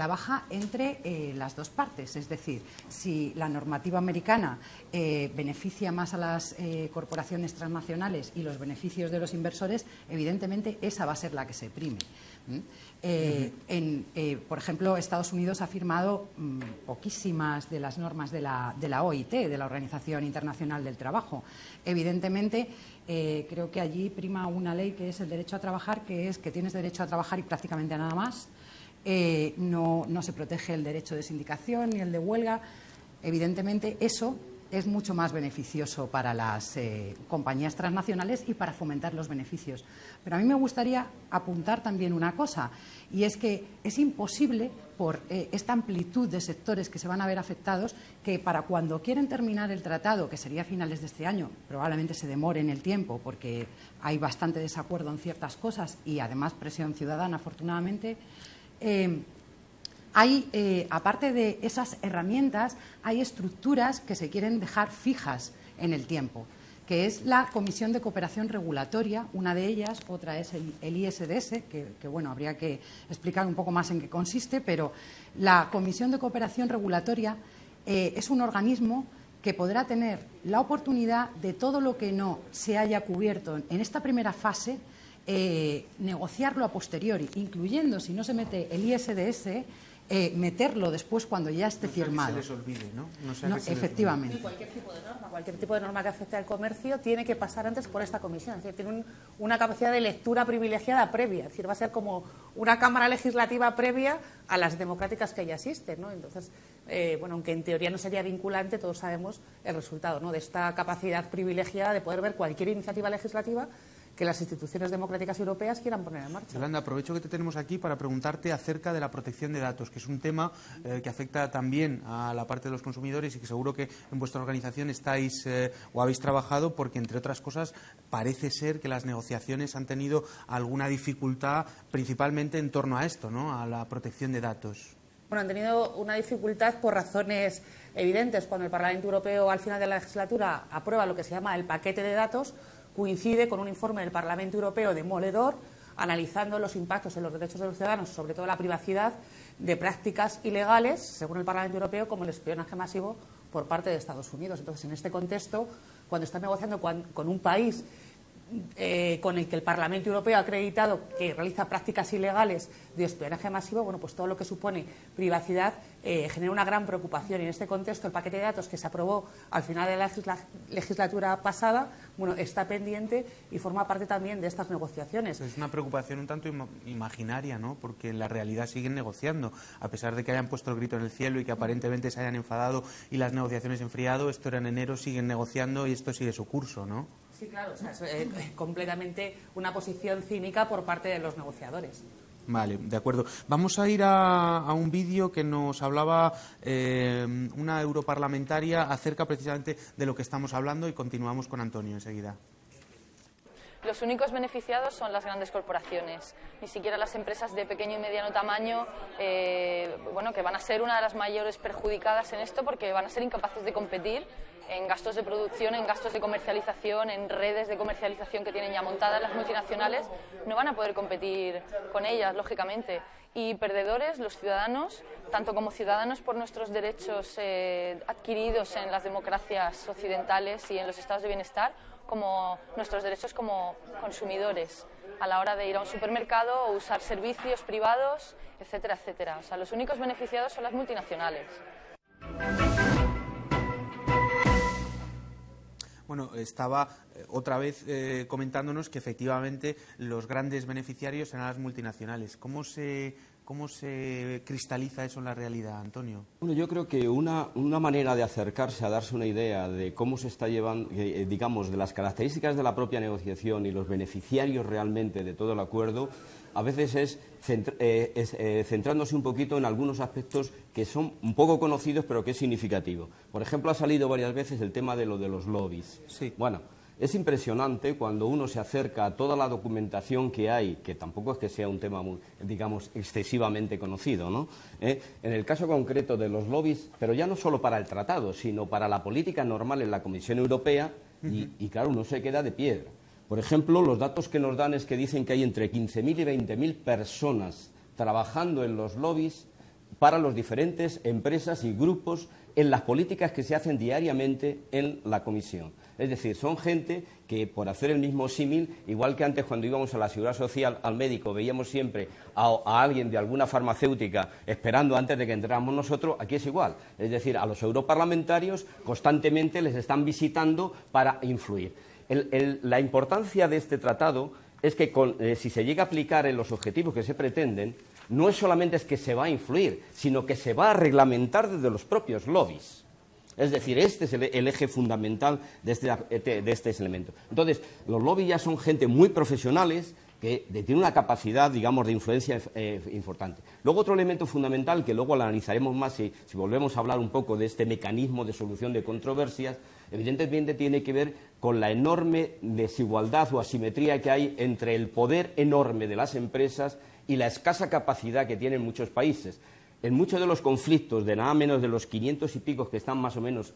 baja entre las dos partes. Es decir, si la normativa americana beneficia más a las corporaciones transnacionales y los beneficios de los inversores, evidentemente esa va a ser la que se prime. Por ejemplo, Estados Unidos ha firmado poquísimas de las normas de la OIT, de la Organización Internacional del Trabajo. Evidentemente, creo que allí prima una ley que es el derecho a trabajar, que es que tienes derecho a trabajar y prácticamente a nada más. No se protege el derecho de sindicación ni el de huelga. Evidentemente, eso es mucho más beneficioso para las compañías transnacionales y para fomentar los beneficios. Pero a mí me gustaría apuntar también una cosa, y es que es imposible, por esta amplitud de sectores que se van a ver afectados, que para cuando quieren terminar el tratado, que sería a finales de este año, probablemente se demore en el tiempo porque hay bastante desacuerdo en ciertas cosas y además presión ciudadana, afortunadamente. Aparte de esas herramientas, hay estructuras que se quieren dejar fijas en el tiempo, que es la Comisión de Cooperación Regulatoria, una de ellas, otra es el ISDS, que bueno, habría que explicar un poco más en qué consiste, pero la Comisión de Cooperación Regulatoria es un organismo que podrá tener la oportunidad de todo lo que no se haya cubierto en esta primera fase, negociarlo a posteriori, incluyendo, si no se mete el ISDS, meterlo después cuando ya esté firmado. Que se les olvide, ¿no? Efectivamente. Sí, cualquier tipo de norma que afecte al comercio tiene que pasar antes por esta comisión. Es decir, tiene una capacidad de lectura privilegiada previa. Es decir, va a ser como una cámara legislativa previa a las democráticas que ya existen, ¿no? Entonces, aunque en teoría no sería vinculante, todos sabemos el resultado, ¿no?, de esta capacidad privilegiada de poder ver cualquier iniciativa legislativa que las instituciones democráticas europeas quieran poner en marcha. Yolanda, aprovecho que te tenemos aquí para preguntarte acerca de la protección de datos, que es un tema que afecta también a la parte de los consumidores y que seguro que en vuestra organización estáis o habéis trabajado porque, entre otras cosas, parece ser que las negociaciones han tenido alguna dificultad principalmente en torno a esto, ¿no?, a la protección de datos. Bueno, han tenido una dificultad por razones evidentes. Cuando el Parlamento Europeo, al final de la legislatura, aprueba lo que se llama el paquete de datos, coincide con un informe del Parlamento Europeo demoledor analizando los impactos en los derechos de los ciudadanos, sobre todo la privacidad, de prácticas ilegales, según el Parlamento Europeo, como el espionaje masivo por parte de Estados Unidos. Entonces, en este contexto, cuando está negociando con un país con el que el Parlamento Europeo ha acreditado que realiza prácticas ilegales de espionaje masivo, bueno, pues todo lo que supone privacidad genera una gran preocupación. Y en este contexto, el paquete de datos que se aprobó al final de la legislatura pasada, bueno, está pendiente y forma parte también de estas negociaciones. Es una preocupación un tanto imaginaria, ¿no?, porque en la realidad siguen negociando, a pesar de que hayan puesto el grito en el cielo y que aparentemente se hayan enfadado y las negociaciones enfriado. Esto era en enero, siguen negociando y esto sigue su curso, ¿no? Sí, claro, o sea, es completamente una posición cínica por parte de los negociadores. Vale, de acuerdo. Vamos a ir a un vídeo que nos hablaba una europarlamentaria acerca precisamente de lo que estamos hablando y continuamos con Antonio enseguida. Los únicos beneficiados son las grandes corporaciones, ni siquiera las empresas de pequeño y mediano tamaño, que van a ser una de las mayores perjudicadas en esto porque van a ser incapaces de competir en gastos de producción, en gastos de comercialización, en redes de comercialización que tienen ya montadas las multinacionales, no van a poder competir con ellas, lógicamente. Y perdedores, los ciudadanos, tanto como ciudadanos por nuestros derechos adquiridos en las democracias occidentales y en los estados de bienestar, como nuestros derechos como consumidores. a la hora de ir a un supermercado o usar servicios privados, etcétera, etcétera. O sea, los únicos beneficiados son las multinacionales. Bueno, estaba otra vez comentándonos que efectivamente los grandes beneficiarios eran las multinacionales. ¿Cómo se cristaliza eso en la realidad, Antonio? Bueno, yo creo que una manera de acercarse a darse una idea de cómo se está llevando, digamos, de las características de la propia negociación y los beneficiarios realmente de todo el acuerdo, a veces es centrándose un poquito en algunos aspectos que son un poco conocidos, pero que es significativo. Por ejemplo, ha salido varias veces el tema de lo de los lobbies. Sí. Bueno, es impresionante cuando uno se acerca a toda la documentación que hay, que tampoco es que sea un tema, digamos, excesivamente conocido, ¿no? En el caso concreto de los lobbies, pero ya no solo para el tratado, sino para la política normal en la Comisión Europea, y claro, uno se queda de piedra. Por ejemplo, los datos que nos dan es que dicen que hay entre 15.000 y 20.000 personas trabajando en los lobbies para las diferentes empresas y grupos en las políticas que se hacen diariamente en la Comisión. Es decir, son gente que, por hacer el mismo símil, igual que antes cuando íbamos a la Seguridad Social, al médico, veíamos siempre a alguien de alguna farmacéutica esperando antes de que entráramos nosotros, aquí es igual. Es decir, a los europarlamentarios constantemente les están visitando para influir. La importancia de este tratado es que si se llega a aplicar en los objetivos que se pretenden, no es solamente es que se va a influir, sino que se va a reglamentar desde los propios lobbies. Es decir, este es el eje fundamental de este elemento. Entonces, los lobbies ya son gente muy profesionales que tienen una capacidad, digamos, de influencia importante. Luego, otro elemento fundamental, que luego lo analizaremos más si volvemos a hablar un poco de este mecanismo de solución de controversias, evidentemente tiene que ver con la enorme desigualdad o asimetría que hay entre el poder enorme de las empresas y la escasa capacidad que tienen muchos países. En muchos de los conflictos, de nada menos de los 500 y pico que están más o menos,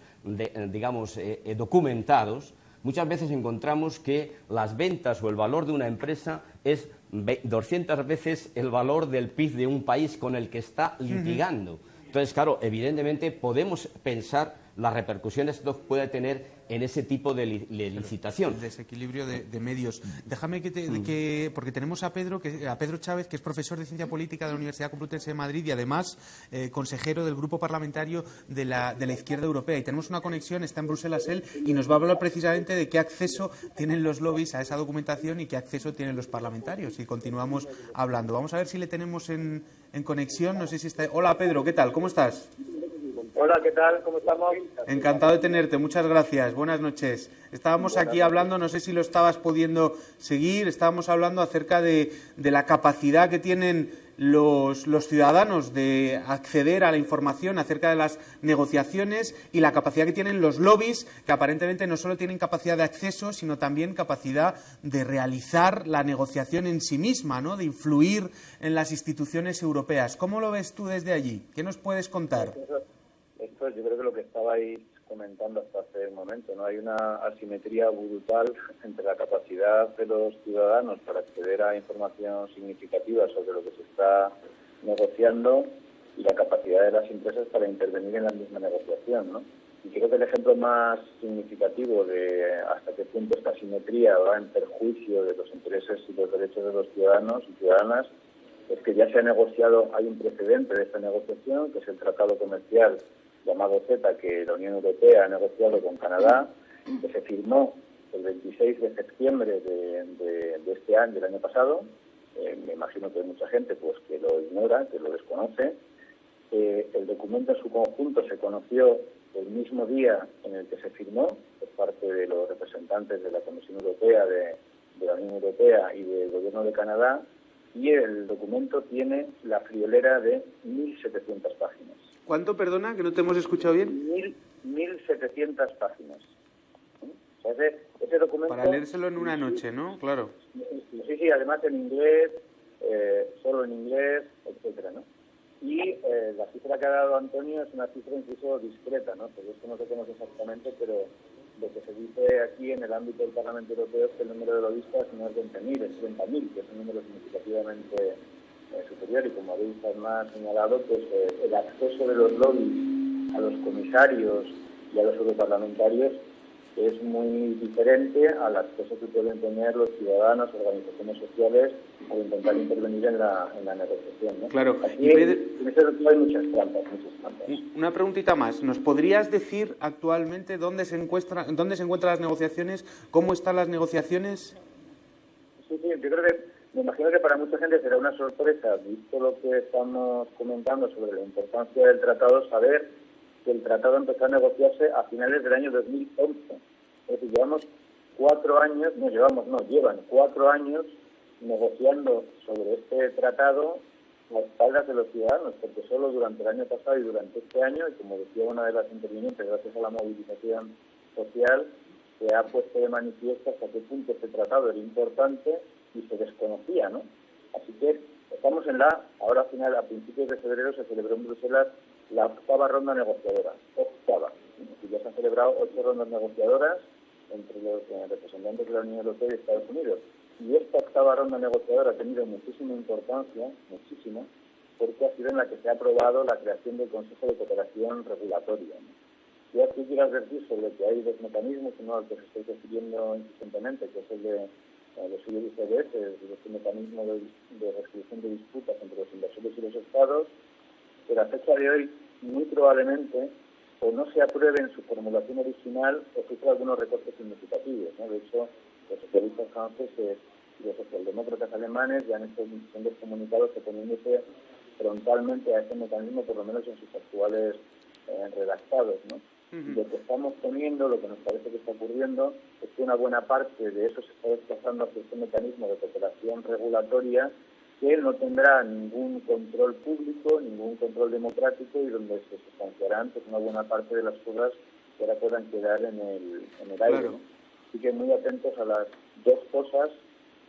documentados, muchas veces encontramos que las ventas o el valor de una empresa es 200 veces el valor del PIB de un país con el que está litigando. Entonces, claro, evidentemente podemos pensar las repercusiones que esto puede tener en ese tipo de licitación. El desequilibrio de medios. Déjame porque tenemos a Pedro Chávez, que es profesor de Ciencia Política de la Universidad Complutense de Madrid y además consejero del Grupo Parlamentario de la Izquierda Europea. Y tenemos una conexión, está en Bruselas él, y nos va a hablar precisamente de qué acceso tienen los lobbies a esa documentación y qué acceso tienen los parlamentarios. Y continuamos hablando. Vamos a ver si le tenemos en conexión. No sé si está... Hola, Pedro, ¿qué tal? ¿Cómo estás? Hola, ¿qué tal? ¿Cómo estamos? Encantado de tenerte, muchas gracias, buenas noches. Estábamos aquí hablando, no sé si lo estabas pudiendo seguir, estábamos hablando acerca de la capacidad que tienen los ciudadanos de acceder a la información acerca de las negociaciones y la capacidad que tienen los lobbies, que aparentemente no solo tienen capacidad de acceso, sino también capacidad de realizar la negociación en sí misma, ¿no? De influir en las instituciones europeas. ¿Cómo lo ves tú desde allí? ¿Qué nos puedes contar? Esto yo creo que lo que estabais comentando hasta hace un momento, ¿no? Hay una asimetría brutal entre la capacidad de los ciudadanos para acceder a información significativa sobre lo que se está negociando y la capacidad de las empresas para intervenir en la misma negociación, ¿no? Y creo que el ejemplo más significativo de hasta qué punto esta asimetría va en perjuicio de los intereses y los derechos de los ciudadanos y ciudadanas es que ya se ha negociado, hay un precedente de esta negociación, que es el Tratado Comercial llamado CETA, que la Unión Europea ha negociado con Canadá, que se firmó el 26 de septiembre de este año, del año pasado. Me imagino que hay mucha gente pues que lo ignora, que lo desconoce. El documento en su conjunto se conoció el mismo día en el que se firmó por parte de los representantes de la Comisión Europea, de la Unión Europea y del Gobierno de Canadá, y el documento tiene la friolera de 1.700 páginas. ¿Cuánto, perdona, que no te hemos escuchado bien? 1.700 páginas. O sea, ese documento... Para leérselo en una noche, ¿no? Claro. Sí, además en inglés, solo en inglés, etcétera, ¿no? Y la cifra que ha dado Antonio es una cifra incluso discreta, ¿no? Porque esto no se conoce exactamente, pero lo que se dice aquí en el ámbito del Parlamento Europeo es que el número de lobistas no es 20.000, es 30.000, que es un número significativamente superior. Y como habéis además señalado, pues el acceso de los lobbies a los comisarios y a los europarlamentarios que es muy diferente a las cosas que pueden tener los ciudadanos, organizaciones sociales, al intentar intervenir en la negociación, ¿no? Claro. Aquí en este sentido hay muchas trampas. Una preguntita más. ¿Nos podrías decir actualmente dónde se encuentran las negociaciones? ¿Cómo están las negociaciones? Sí, yo creo que, me imagino que para mucha gente será una sorpresa, visto lo que estamos comentando sobre la importancia del tratado, saber que el tratado empezó a negociarse a finales del año 2011. Es decir, llevan 4 años negociando sobre este tratado a espaldas de los ciudadanos, porque solo durante el año pasado y durante este año, y como decía una de las intervinientes, gracias a la movilización social, se ha puesto de manifiesto hasta qué punto este tratado era importante y se desconocía, ¿no? Así que estamos ahora a principios de febrero se celebró en Bruselas la 8ª ronda negociadora. Y ya se han celebrado 8 rondas negociadoras entre los representantes de la Unión Europea y Estados Unidos. Y esta 8ª ronda negociadora ha tenido muchísima importancia, porque ha sido en la que se ha aprobado la creación del Consejo de Cooperación Regulatoria, ¿no? Y aquí quiero advertir sobre que hay 2 mecanismos, uno al que se estoy refiriendo insistentemente, que es el de los ICBS, este mecanismo de resolución de disputas entre los inversores y los estados, que a fecha de hoy muy probablemente o no se apruebe en su formulación original o sufra algunos recortes significativos, ¿no? De hecho, los socialistas franceses y los socialdemócratas alemanes ya han hecho dos comunicados oponiéndose frontalmente a este mecanismo, por lo menos en sus actuales redactados, ¿no? Lo que estamos teniendo, lo que nos parece que está ocurriendo, es que una buena parte de eso se está desplazando hacia este mecanismo de cooperación regulatoria que no tendrá ningún control público, ningún control democrático y donde se sustanciarán pues, una buena parte de las cosas que ahora puedan quedar en el aire. Claro. ¿No? Así que muy atentos a las 2 cosas,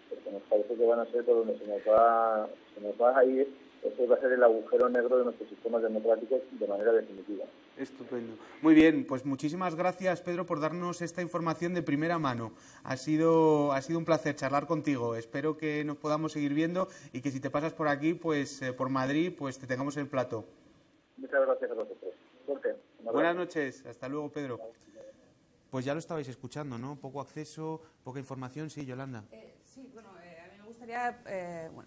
porque nos parece que van a ser por donde se nos va a ir. Este va a ser el agujero negro de nuestros sistemas democráticos de manera definitiva. Estupendo. Muy bien, pues muchísimas gracias, Pedro, por darnos esta información de primera mano. Ha sido un placer charlar contigo. Espero que nos podamos seguir viendo y que si te pasas por aquí, pues por Madrid, pues te tengamos en el plato. Muchas gracias a vosotros. Suerte. Buenas noches. Hasta luego, Pedro. Pues ya lo estabais escuchando, ¿no? Poco acceso, poca información. Sí, Yolanda. Sí, bueno, a mí me gustaría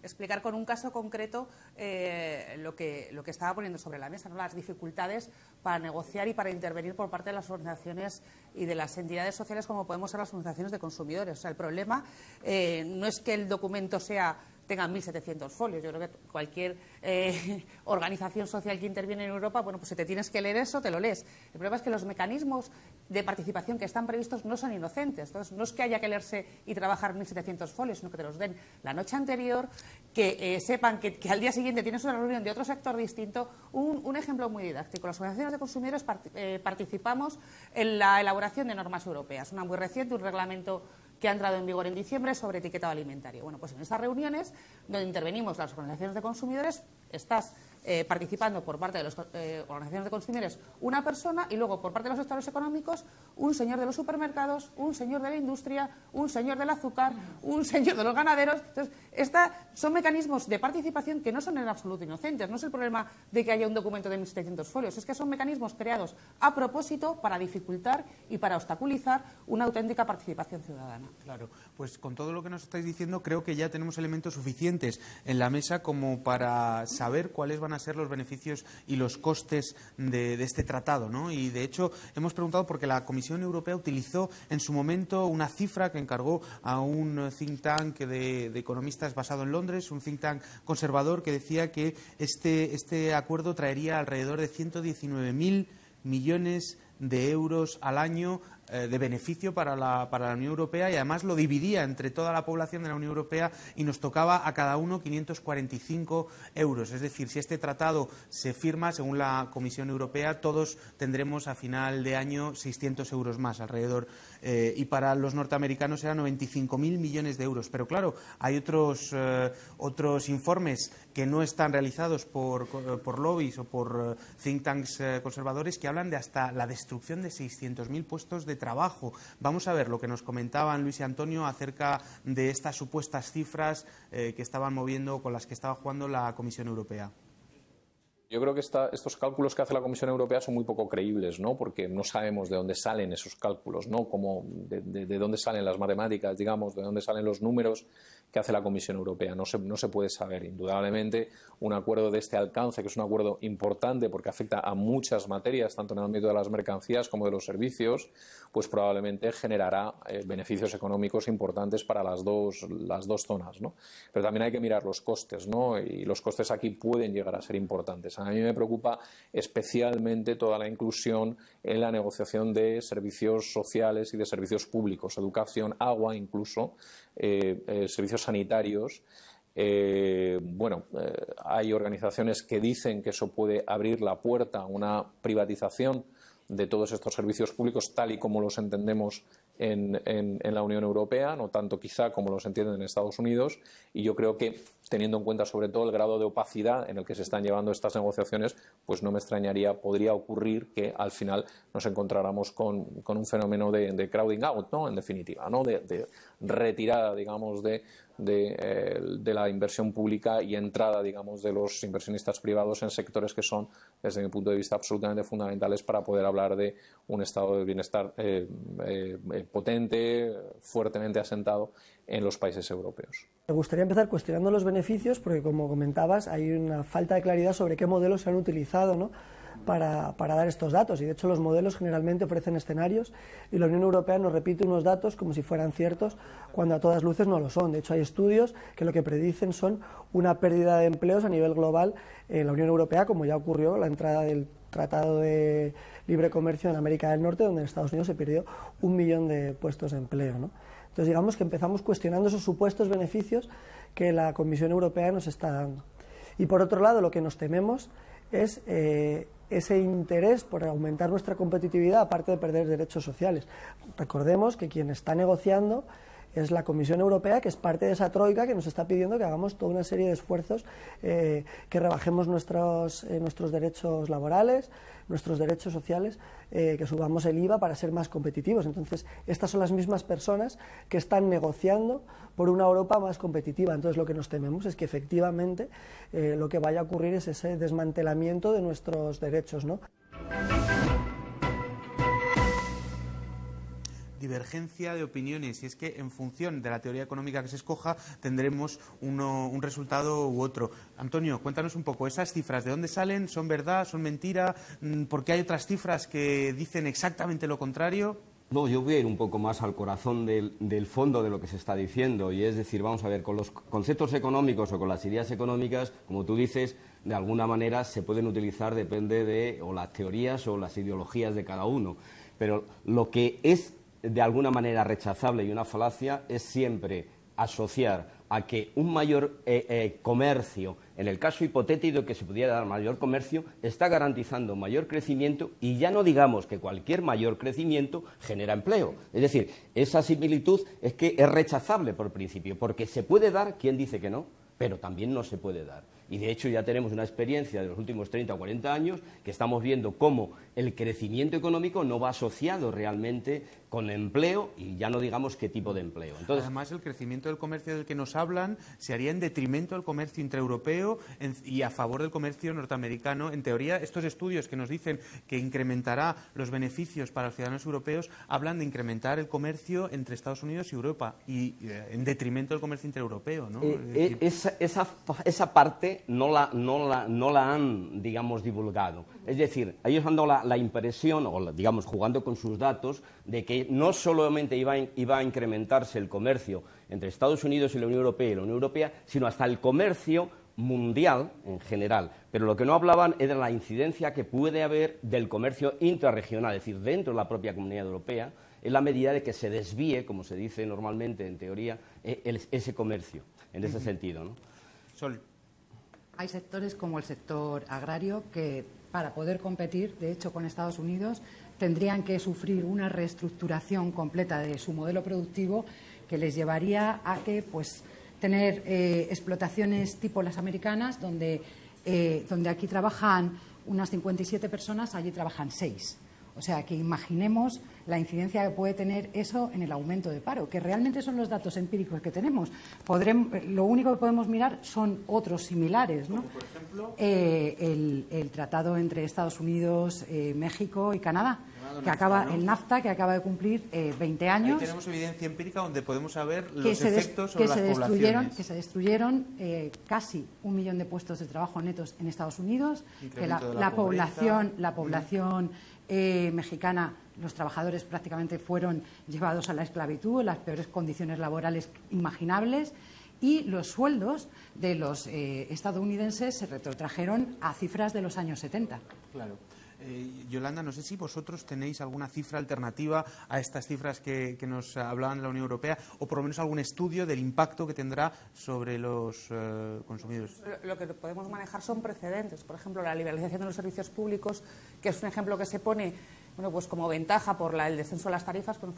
explicar con un caso concreto lo que estaba poniendo sobre la mesa, ¿no? Las dificultades para negociar y para intervenir por parte de las organizaciones y de las entidades sociales como podemos ser las organizaciones de consumidores. O sea, el problema no es que el documento tenga 1.700 folios. Yo creo que cualquier organización social que interviene en Europa, bueno, pues si te tienes que leer eso, te lo lees. El problema es que los mecanismos de participación que están previstos no son inocentes. Entonces, no es que haya que leerse y trabajar 1.700 folios, sino que te los den la noche anterior, que sepan que al día siguiente tienes una reunión de otro sector distinto. Un ejemplo muy didáctico. Las organizaciones de consumidores participamos en la elaboración de normas europeas. Una muy reciente, un reglamento que ha entrado en vigor en diciembre sobre etiquetado alimentario. Bueno, pues en estas reuniones, donde intervenimos las organizaciones de consumidores, estás participando por parte de las organizaciones de consumidores una persona y luego por parte de los sectores económicos un señor de los supermercados, un señor de la industria, un señor del azúcar, un señor de los ganaderos. Entonces, son mecanismos de participación que no son en absoluto inocentes. No es el problema de que haya un documento de 1.700 folios, es que son mecanismos creados a propósito para dificultar y para obstaculizar una auténtica participación ciudadana. Claro, pues con todo lo que nos estáis diciendo creo que ya tenemos elementos suficientes en la mesa como para saber cuáles van a ser los beneficios y los costes de este tratado, ¿no? Y de hecho hemos preguntado porque la Comisión Europea utilizó en su momento una cifra que encargó a un think tank de economistas basado en Londres, un think tank conservador que decía que este acuerdo traería alrededor de 119.000 millones de euros al año de beneficio para la Unión Europea y además lo dividía entre toda la población de la Unión Europea y nos tocaba a cada uno 545 euros. Es decir, si este tratado se firma, según la Comisión Europea, todos tendremos a final de año 600 euros más alrededor. Y para los norteamericanos eran 95.000 millones de euros. Pero claro, hay otros informes que no están realizados por lobbies o por think tanks conservadores que hablan de hasta la destrucción de 600.000 puestos de trabajo. Vamos a ver lo que nos comentaban Luis y Antonio acerca de estas supuestas cifras que estaban moviendo, con las que estaba jugando la Comisión Europea. Yo creo que estos cálculos que hace la Comisión Europea son muy poco creíbles, ¿no? Porque no sabemos de dónde salen esos cálculos, ¿no? De dónde salen las matemáticas, digamos, de dónde salen los números que hace la Comisión Europea. No se puede saber. Indudablemente, un acuerdo de este alcance, que es un acuerdo importante porque afecta a muchas materias, tanto en el ámbito de las mercancías como de los servicios, pues probablemente generará beneficios económicos importantes para las dos zonas, ¿no? Pero también hay que mirar los costes, ¿no? Y los costes aquí pueden llegar a ser importantes. A mí me preocupa especialmente toda la inclusión en la negociación de servicios sociales y de servicios públicos, educación, agua incluso, servicios sanitarios. Hay organizaciones que dicen que eso puede abrir la puerta a una privatización de todos estos servicios públicos tal y como los entendemos en la Unión Europea, no tanto quizá como los entienden en Estados Unidos, y yo creo que, teniendo en cuenta sobre todo el grado de opacidad en el que se están llevando estas negociaciones, pues no me extrañaría, podría ocurrir que al final nos encontráramos con un fenómeno de crowding out, ¿no? En definitiva, ¿no? De retirada, digamos, de la inversión pública y entrada, digamos, de los inversionistas privados en sectores que son, desde mi punto de vista, absolutamente fundamentales para poder hablar de un estado de bienestar potente, fuertemente asentado en los países europeos. Me gustaría empezar cuestionando los beneficios, porque como comentabas, hay una falta de claridad sobre qué modelos se han utilizado, ¿no?, para dar estos datos, y de hecho los modelos generalmente ofrecen escenarios y la Unión Europea nos repite unos datos como si fueran ciertos cuando a todas luces no lo son. De hecho hay estudios que lo que predicen son una pérdida de empleos a nivel global en la Unión Europea, como ya ocurrió la entrada del Tratado de Libre Comercio en América del Norte, donde en Estados Unidos se perdió 1 millón de puestos de empleo, ¿no? Entonces digamos que empezamos cuestionando esos supuestos beneficios que la Comisión Europea nos está dando. Y por otro lado, lo que nos tememos es ese interés por aumentar nuestra competitividad, aparte de perder derechos sociales. Recordemos que quien está negociando es la Comisión Europea, que es parte de esa troika que nos está pidiendo que hagamos toda una serie de esfuerzos, que rebajemos nuestros derechos laborales, nuestros derechos sociales, que subamos el IVA para ser más competitivos. Entonces, estas son las mismas personas que están negociando por una Europa más competitiva. Entonces, lo que nos tememos es que efectivamente lo que vaya a ocurrir es ese desmantelamiento de nuestros derechos, ¿no? Divergencia de opiniones, y es que en función de la teoría económica que se escoja tendremos un resultado u otro. Antonio, cuéntanos un poco, ¿esas cifras de dónde salen? ¿Son verdad? ¿Son mentira? ¿Por qué hay otras cifras que dicen exactamente lo contrario? No, yo voy a ir un poco más al corazón del fondo de lo que se está diciendo, y es decir, vamos a ver, con los conceptos económicos o con las ideas económicas, como tú dices, de alguna manera se pueden utilizar, depende de o las teorías o las ideologías de cada uno, pero lo que es de alguna manera rechazable y una falacia es siempre asociar a que un mayor comercio, en el caso hipotético que se pudiera dar mayor comercio, está garantizando mayor crecimiento, y ya no digamos que cualquier mayor crecimiento genera empleo. Es decir, esa similitud es que es rechazable por principio, porque se puede dar, quien dice que no, pero también no se puede dar. Y de hecho ya tenemos una experiencia de los últimos 30 o 40 años que estamos viendo cómo el crecimiento económico no va asociado realmente con empleo, y ya no digamos qué tipo de empleo. Entonces, además, el crecimiento del comercio del que nos hablan se haría en detrimento del comercio intraeuropeo y a favor del comercio norteamericano. En teoría, estos estudios que nos dicen que incrementará los beneficios para los ciudadanos europeos hablan de incrementar el comercio entre Estados Unidos y Europa, y en detrimento del comercio intraeuropeo, ¿no? Esa parte no la han, digamos, divulgado. Es decir, ellos han dado la impresión, o digamos, jugando con sus datos, de que no solamente iba a incrementarse el comercio entre Estados Unidos y la Unión Europea, sino hasta el comercio mundial en general. Pero lo que no hablaban era la incidencia que puede haber del comercio intrarregional, es decir, dentro de la propia Comunidad Europea, en la medida de que se desvíe, como se dice normalmente en teoría, ese comercio, en ese sentido, ¿no? Sol. Hay sectores como el sector agrario que, para poder competir, de hecho, con Estados Unidos, tendrían que sufrir una reestructuración completa de su modelo productivo que les llevaría a que, pues, tener explotaciones tipo las americanas, donde aquí trabajan unas 57 personas, allí trabajan 6. O sea, que imaginemos la incidencia que puede tener eso en el aumento de paro, que realmente son los datos empíricos que tenemos. Lo único que podemos mirar son otros similares, ¿no? Como por ejemplo, el tratado entre Estados Unidos, México y Canadá, que acaba, el NAFTA, que acaba de cumplir 20 años. Ahí tenemos evidencia empírica donde podemos saber los efectos sobre las poblaciones. Que se destruyeron casi 1 millón de puestos de trabajo netos en Estados Unidos, que la población mexicana, los trabajadores prácticamente fueron llevados a la esclavitud en las peores condiciones laborales imaginables, y los sueldos de los estadounidenses se retrotrajeron a cifras de los años 70. Claro. Yolanda, no sé si vosotros tenéis alguna cifra alternativa a estas cifras que nos hablaban de la Unión Europea, o por lo menos algún estudio del impacto que tendrá sobre los consumidores. Lo que podemos manejar son precedentes. Por ejemplo, la liberalización de los servicios públicos, que es un ejemplo que se pone pues como ventaja por el descenso de las tarifas. Pues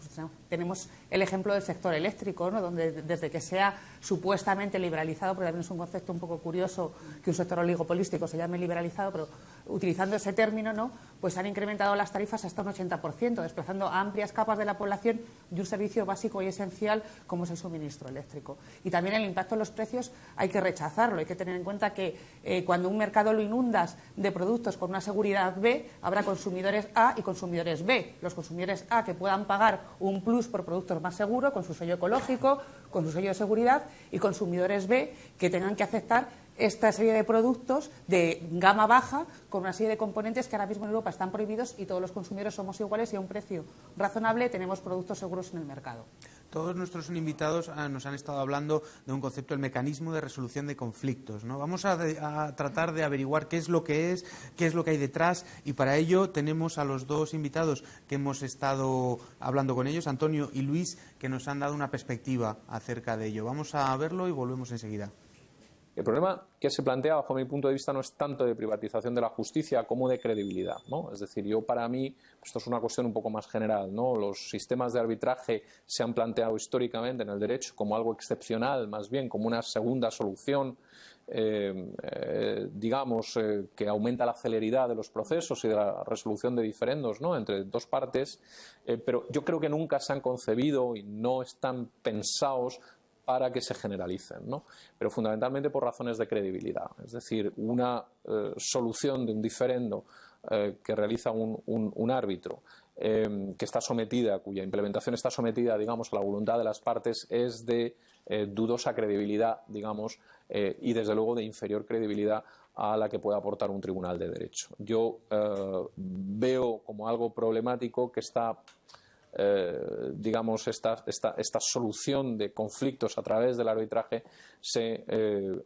tenemos el ejemplo del sector eléctrico, ¿no? Donde desde que sea supuestamente liberalizado, porque también es un concepto un poco curioso que un sector oligopolístico se llame liberalizado, pero utilizando ese término, ¿no? Pues han incrementado las tarifas hasta un 80%, desplazando a amplias capas de la población de un servicio básico y esencial como es el suministro eléctrico. Y también el impacto en los precios hay que rechazarlo. Hay que tener en cuenta que cuando un mercado lo inundas de productos con una seguridad B, habrá consumidores A y consumidores B. Los consumidores A que puedan pagar un plus por productos más seguros, con su sello ecológico, con su sello de seguridad, y consumidores B que tengan que aceptar esta serie de productos de gama baja con una serie de componentes que ahora mismo en Europa están prohibidos, y todos los consumidores somos iguales y a un precio razonable tenemos productos seguros en el mercado. Todos nuestros invitados nos han estado hablando de un concepto, el mecanismo de resolución de conflictos, ¿no? Vamos a tratar de averiguar qué es lo que hay detrás, y para ello tenemos a los dos invitados que hemos estado hablando con ellos, Antonio y Luis, que nos han dado una perspectiva acerca de ello. Vamos a verlo y volvemos enseguida. El problema que se plantea, bajo mi punto de vista, no es tanto de privatización de la justicia como de credibilidad, ¿no? Es decir, para mí, esto es una cuestión un poco más general, ¿no? Los sistemas de arbitraje se han planteado históricamente en el derecho como algo excepcional, más bien como una segunda solución, que aumenta la celeridad de los procesos y de la resolución de diferendos, ¿no? Entre dos partes, pero yo creo que nunca se han concebido y no están pensados para que se generalicen, ¿no? Pero fundamentalmente por razones de credibilidad. Es decir, una solución de un diferendo que realiza un árbitro, que está sometida, cuya implementación está sometida, digamos, a la voluntad de las partes, es de dudosa credibilidad, digamos, y desde luego de inferior credibilidad a la que puede aportar un tribunal de derecho. Yo veo como algo problemático que esta solución de conflictos a través del arbitraje se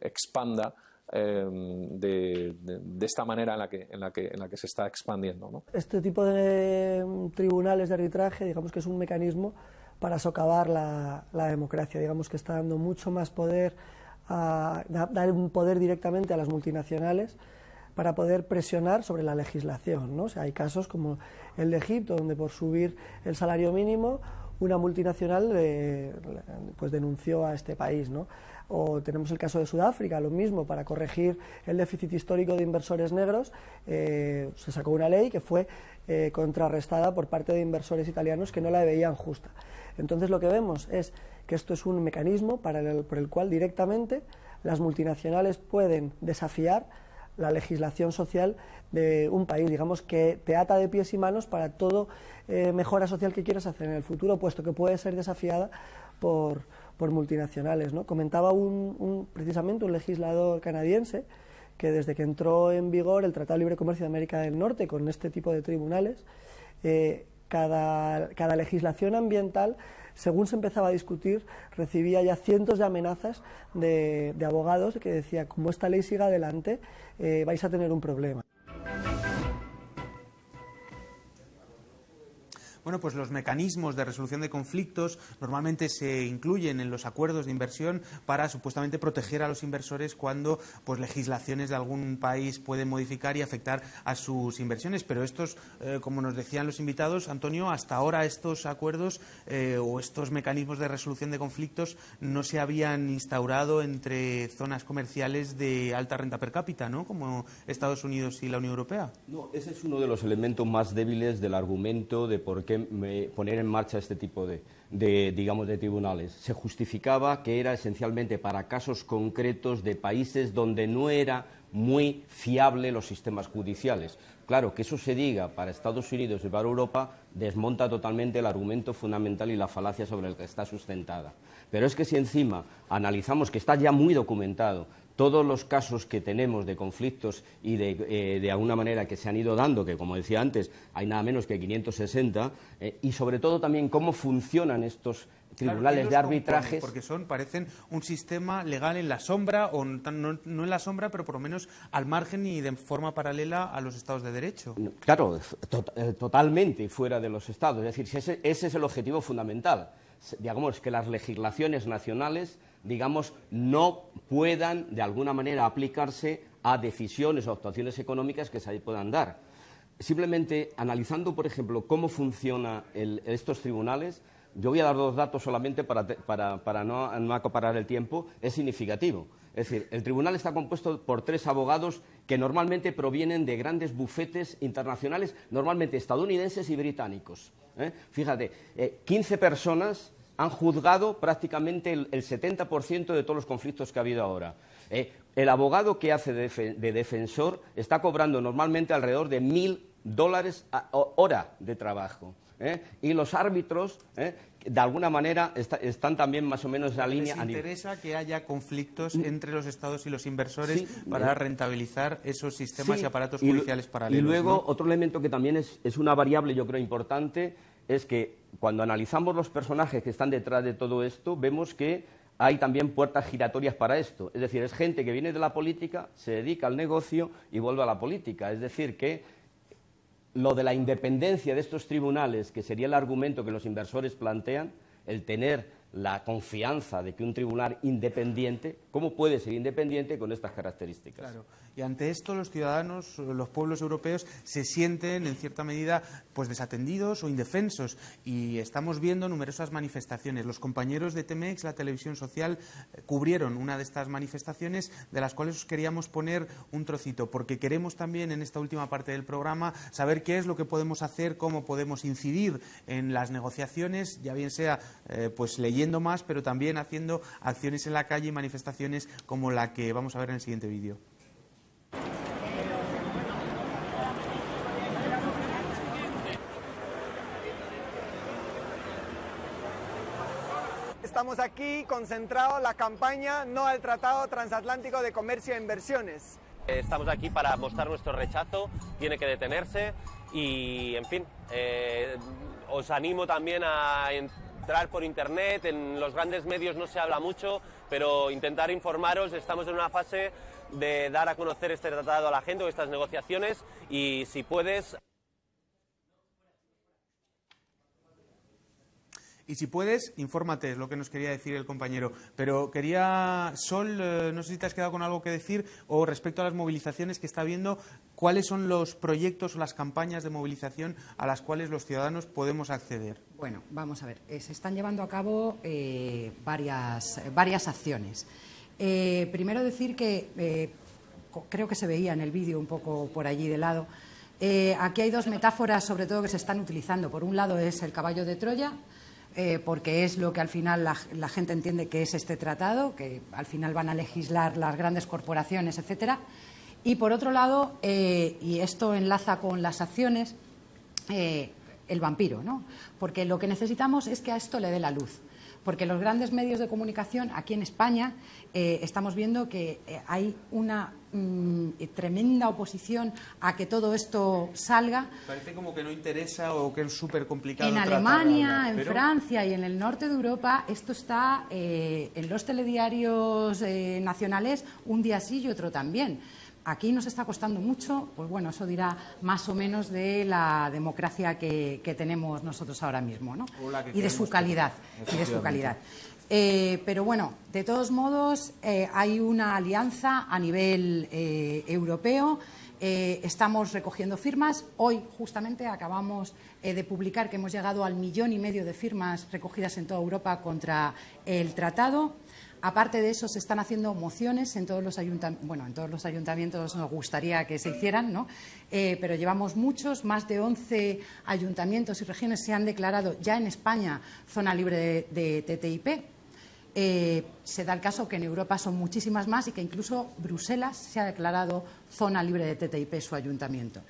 expanda de esta manera en la que se está expandiendo, ¿no? Este tipo de tribunales de arbitraje, digamos que es un mecanismo para socavar la democracia, digamos que está dando mucho más poder, dar un poder directamente a las multinacionales para poder presionar sobre la legislación, ¿no? O sea, hay casos como el de Egipto, donde por subir el salario mínimo una multinacional pues denunció a este país, ¿no? O tenemos el caso de Sudáfrica, lo mismo, para corregir el déficit histórico de inversores negros, se sacó una ley que fue contrarrestada por parte de inversores italianos que no la veían justa. Entonces lo que vemos es que esto es un mecanismo por el cual directamente las multinacionales pueden desafiar la legislación social de un país, digamos que te ata de pies y manos para todo mejora social que quieras hacer en el futuro, puesto que puede ser desafiada por multinacionales, ¿no? Comentaba precisamente un legislador canadiense que desde que entró en vigor el Tratado de Libre Comercio de América del Norte con este tipo de tribunales, cada legislación ambiental, según se empezaba a discutir, recibía ya cientos de amenazas de abogados que decía, como esta ley siga adelante, vais a tener un problema. Bueno, pues los mecanismos de resolución de conflictos normalmente se incluyen en los acuerdos de inversión para supuestamente proteger a los inversores cuando pues legislaciones de algún país pueden modificar y afectar a sus inversiones. Pero estos, como nos decían los invitados, Antonio, hasta ahora estos acuerdos o estos mecanismos de resolución de conflictos no se habían instaurado entre zonas comerciales de alta renta per cápita, ¿no?, como Estados Unidos y la Unión Europea. No, ese es uno de los elementos más débiles del argumento de por qué poner en marcha este tipo de tribunales. Se justificaba que era esencialmente para casos concretos de países donde no era muy fiable los sistemas judiciales. Claro, que eso se diga para Estados Unidos y para Europa desmonta totalmente el argumento fundamental y la falacia sobre el que está sustentada. Pero es que si encima analizamos, que está ya muy documentado, todos los casos que tenemos de conflictos y de alguna manera que se han ido dando, que como decía antes, hay nada menos que 560, y sobre todo también cómo funcionan estos tribunales de arbitrajes. Porque parecen un sistema legal en la sombra, o no en la sombra, pero por lo menos al margen y de forma paralela a los Estados de Derecho. Claro, totalmente fuera de los Estados. Es decir, ese es el objetivo fundamental. Digamos que las legislaciones nacionales, digamos, no puedan de alguna manera aplicarse a decisiones o actuaciones económicas que se puedan dar. Simplemente analizando, por ejemplo, cómo funcionan estos tribunales, yo voy a dar dos datos solamente para no acaparar el tiempo, es significativo. Es decir, el tribunal está compuesto por 3 abogados que normalmente provienen de grandes bufetes internacionales, normalmente estadounidenses y británicos. Fíjate, 15 personas han juzgado prácticamente el 70% de todos los conflictos que ha habido ahora. El abogado que hace de defensor está cobrando normalmente alrededor de $1.000 hora de trabajo. Y los árbitros, de alguna manera, están también más o menos en la línea. ¿Les interesa que haya conflictos entre los Estados y los inversores para rentabilizar esos sistemas y aparatos judiciales paralelos? Y luego, ¿no? otro elemento que también es una variable, yo creo, importante, es que cuando analizamos los personajes que están detrás de todo esto, vemos que hay también puertas giratorias para esto. Es decir, es gente que viene de la política, se dedica al negocio y vuelve a la política. Es decir, que lo de la independencia de estos tribunales, que sería el argumento que los inversores plantean, el tener la confianza de que un tribunal independiente, ¿cómo puede ser independiente con estas características? Claro. Y ante esto los ciudadanos, los pueblos europeos, se sienten en cierta medida pues desatendidos o indefensos, y estamos viendo numerosas manifestaciones. Los compañeros de TMX, la televisión social, cubrieron una de estas manifestaciones, de las cuales os queríamos poner un trocito, porque queremos también en esta última parte del programa saber qué es lo que podemos hacer, cómo podemos incidir en las negociaciones, ya bien sea pues leyendo más, pero también haciendo acciones en la calle y manifestaciones como la que vamos a ver en el siguiente vídeo. Estamos aquí concentrados la campaña No al Tratado Transatlántico de Comercio e Inversiones. Estamos aquí para mostrar nuestro rechazo, tiene que detenerse y, en fin, os animo también a entrar por internet, en los grandes medios no se habla mucho, pero intentar informaros. Estamos en una fase de dar a conocer este tratado a la gente o estas negociaciones, y si puedes... Y si puedes, infórmate, es lo que nos quería decir el compañero. Pero quería, Sol, no sé si te has quedado con algo que decir, o respecto a las movilizaciones que está habiendo, ¿cuáles son los proyectos o las campañas de movilización a las cuales los ciudadanos podemos acceder? Bueno, vamos a ver, se están llevando a cabo varias acciones. Primero decir que, creo que se veía en el vídeo un poco por allí de lado, aquí hay 2 metáforas sobre todo que se están utilizando. Por un lado es el caballo de Troya, porque es lo que al final la gente entiende que es este tratado, que al final van a legislar las grandes corporaciones, etcétera. Y por otro lado, y esto enlaza con las acciones, el vampiro, ¿no? Porque lo que necesitamos es que a esto le dé la luz. Porque los grandes medios de comunicación aquí en España estamos viendo que hay una tremenda oposición a que todo esto salga. Parece como que no interesa o que es súper complicado. En Alemania, en Francia y en el norte de Europa, esto está en los telediarios nacionales un día sí y otro también. aquí nos está costando mucho, pues bueno, eso dirá más o menos de la democracia que tenemos nosotros ahora mismo, ¿no? Y de su calidad. Pero bueno, de todos modos, hay una alianza a nivel europeo. Estamos recogiendo firmas. Hoy, justamente, acabamos de publicar que hemos llegado al 1,5 millones de firmas recogidas en toda Europa contra el tratado. Aparte de eso, se están haciendo mociones en todos los ayuntamientos. Bueno, en todos los ayuntamientos nos gustaría que se hicieran, ¿no? Pero llevamos muchos, más de 11 ayuntamientos y regiones se han declarado ya en España zona libre de TTIP. Se da el caso que en Europa son muchísimas más y que incluso Bruselas se ha declarado zona libre de TTIP su ayuntamiento.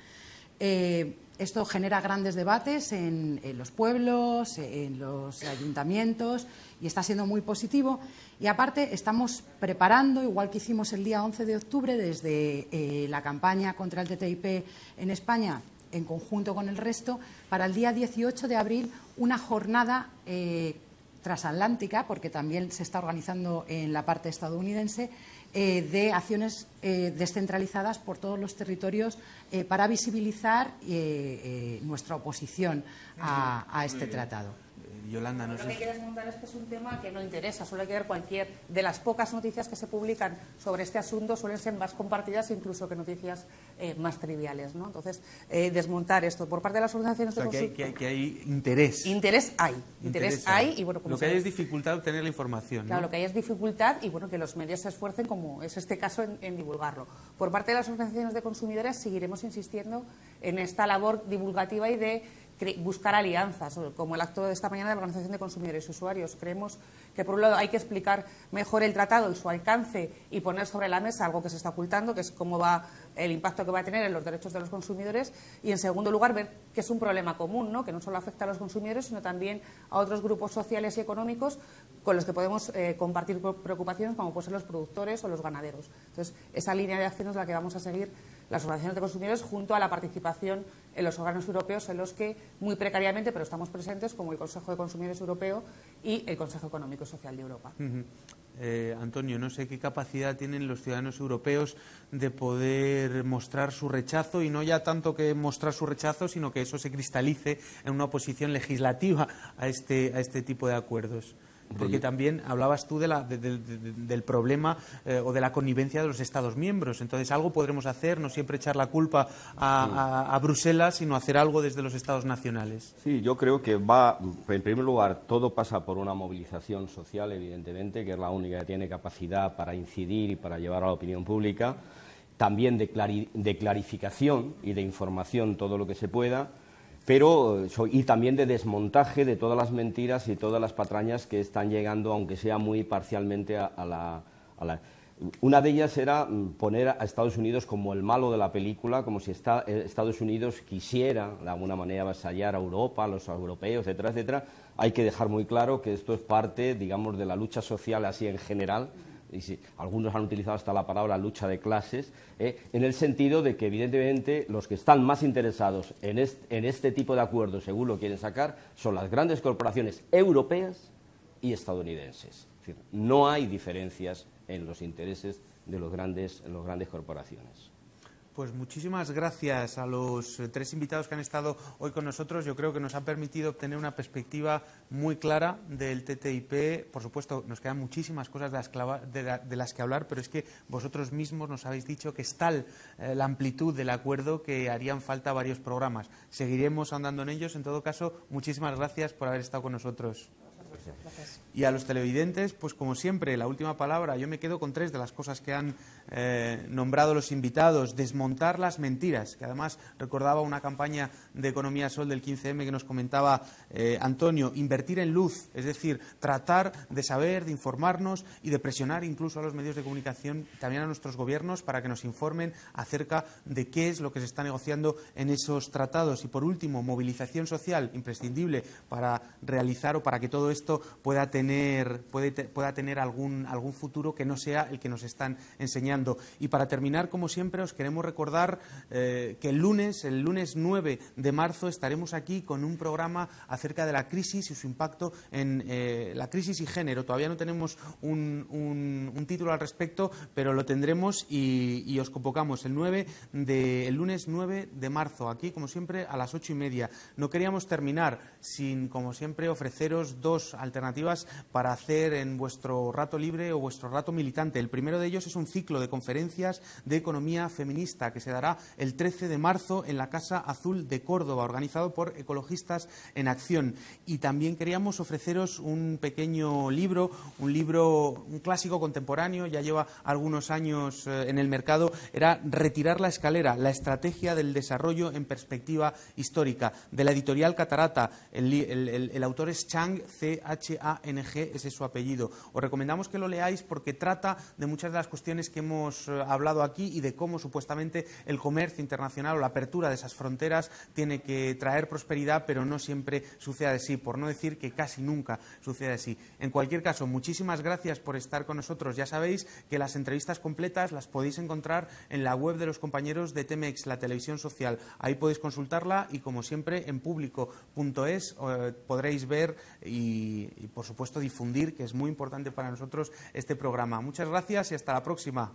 Esto genera grandes debates en los pueblos, en los ayuntamientos, y está siendo muy positivo. Y aparte estamos preparando, igual que hicimos el día 11 de octubre, desde la campaña contra el TTIP en España, en conjunto con el resto, para el día 18 de abril una jornada transatlántica, porque también se está organizando en la parte estadounidense, de acciones descentralizadas por todos los territorios para visibilizar nuestra oposición a este tratado. Yolanda, no sé. Lo que hay que desmontar es que es un tema que no interesa. Solo hay que ver cualquier de las pocas noticias que se publican sobre este asunto, suelen ser más compartidas incluso que noticias más triviales, ¿no? Entonces, desmontar esto por parte de las organizaciones de consumidores. Que hay interés. Interés hay. Y, bueno, lo que hay es dificultad de obtener la información, ¿no? Claro, lo que hay es dificultad y bueno, que los medios se esfuercen, como es este caso, en divulgarlo. Por parte de las organizaciones de consumidores seguiremos insistiendo en esta labor divulgativa y de buscar alianzas, como el acto de esta mañana de la Organización de Consumidores y Usuarios. Creemos que, por un lado, hay que explicar mejor el tratado y su alcance y poner sobre la mesa algo que se está ocultando, que es cómo va el impacto que va a tener en los derechos de los consumidores, y, en segundo lugar, ver que es un problema común, ¿no? Que no solo afecta a los consumidores, sino también a otros grupos sociales y económicos con los que podemos compartir preocupaciones, como pueden ser los productores o los ganaderos. Entonces, esa línea de acción es la que vamos a seguir las organizaciones de consumidores, junto a la participación en los órganos europeos, en los que muy precariamente, pero estamos presentes, como el Consejo de Consumidores Europeo y el Consejo Económico y Social de Europa. Antonio, no sé qué capacidad tienen los ciudadanos europeos de poder mostrar su rechazo, y no ya tanto que mostrar su rechazo, sino que eso se cristalice en una oposición legislativa a este tipo de acuerdos. Porque también hablabas tú del problema o de la connivencia de los Estados miembros. Entonces, algo podremos hacer, no siempre echar la culpa a Bruselas, sino hacer algo desde los Estados nacionales. Sí, yo creo que en primer lugar, todo pasa por una movilización social, evidentemente, que es la única que tiene capacidad para incidir y para llevar a la opinión pública. También de clarificación y de información todo lo que se pueda. Y también de desmontaje de todas las mentiras y todas las patrañas que están llegando, aunque sea muy parcialmente, a la... Una de ellas era poner a Estados Unidos como el malo de la película, como si Estados Unidos quisiera, de alguna manera, avasallar a Europa, a los europeos, etcétera, etcétera. Hay que dejar muy claro que esto es parte, digamos, de la lucha social así en general. Y sí, algunos han utilizado hasta la palabra lucha de clases, en el sentido de que, evidentemente, los que están más interesados en este tipo de acuerdos, según lo quieren sacar, son las grandes corporaciones europeas y estadounidenses. Es decir, no hay diferencias en los intereses de las grandes corporaciones. Pues muchísimas gracias a los tres invitados que han estado hoy con nosotros. Yo creo que nos han permitido obtener una perspectiva muy clara del TTIP. Por supuesto, nos quedan muchísimas cosas de las que hablar, pero es que vosotros mismos nos habéis dicho que es tal la amplitud del acuerdo que harían falta varios programas. Seguiremos ahondando en ellos. En todo caso, muchísimas gracias por haber estado con nosotros. Gracias. Y a los televidentes, pues como siempre, la última palabra. Yo me quedo con tres de las cosas que han nombrado los invitados. Desmontar las mentiras, que además recordaba una campaña de Economía Sol del 15M que nos comentaba Antonio. Invertir en luz, es decir, tratar de saber, de informarnos y de presionar incluso a los medios de comunicación, también a nuestros gobiernos, para que nos informen acerca de qué es lo que se está negociando en esos tratados. Y por último, movilización social imprescindible para realizar o para que todo esto pueda tener pueda tener algún futuro que no sea el que nos están enseñando. Y para terminar, como siempre, os queremos recordar que el lunes 9 de marzo, estaremos aquí con un programa acerca de la crisis y su impacto en la crisis y género. Todavía no tenemos un título al respecto, pero lo tendremos y os convocamos el lunes 9 de marzo, aquí, como siempre, a las 8:30. No queríamos terminar sin, como siempre, ofreceros dos alternativas para hacer en vuestro rato libre o vuestro rato militante. El primero de ellos es un ciclo de conferencias de economía feminista que se dará el 13 de marzo en la Casa Azul de Córdoba, organizado por Ecologistas en Acción. Y también queríamos ofreceros un pequeño libro, un clásico contemporáneo, ya lleva algunos años en el mercado, era Retirar la escalera, la estrategia del desarrollo en perspectiva histórica, de la editorial Catarata. El autor es Chang, C-H-A-N-G, ese es su apellido. Os recomendamos que lo leáis porque trata de muchas de las cuestiones que hemos hablado aquí y de cómo supuestamente el comercio internacional o la apertura de esas fronteras tiene que traer prosperidad, pero no siempre sucede así, por no decir que casi nunca sucede así. En cualquier caso, muchísimas gracias por estar con nosotros. Ya sabéis que las entrevistas completas las podéis encontrar en la web de los compañeros de Temex, la televisión social. Ahí podéis consultarla y, como siempre, en público.es podréis ver y, por supuesto, difundir, que es muy importante para nosotros, este programa. Muchas gracias y hasta la próxima.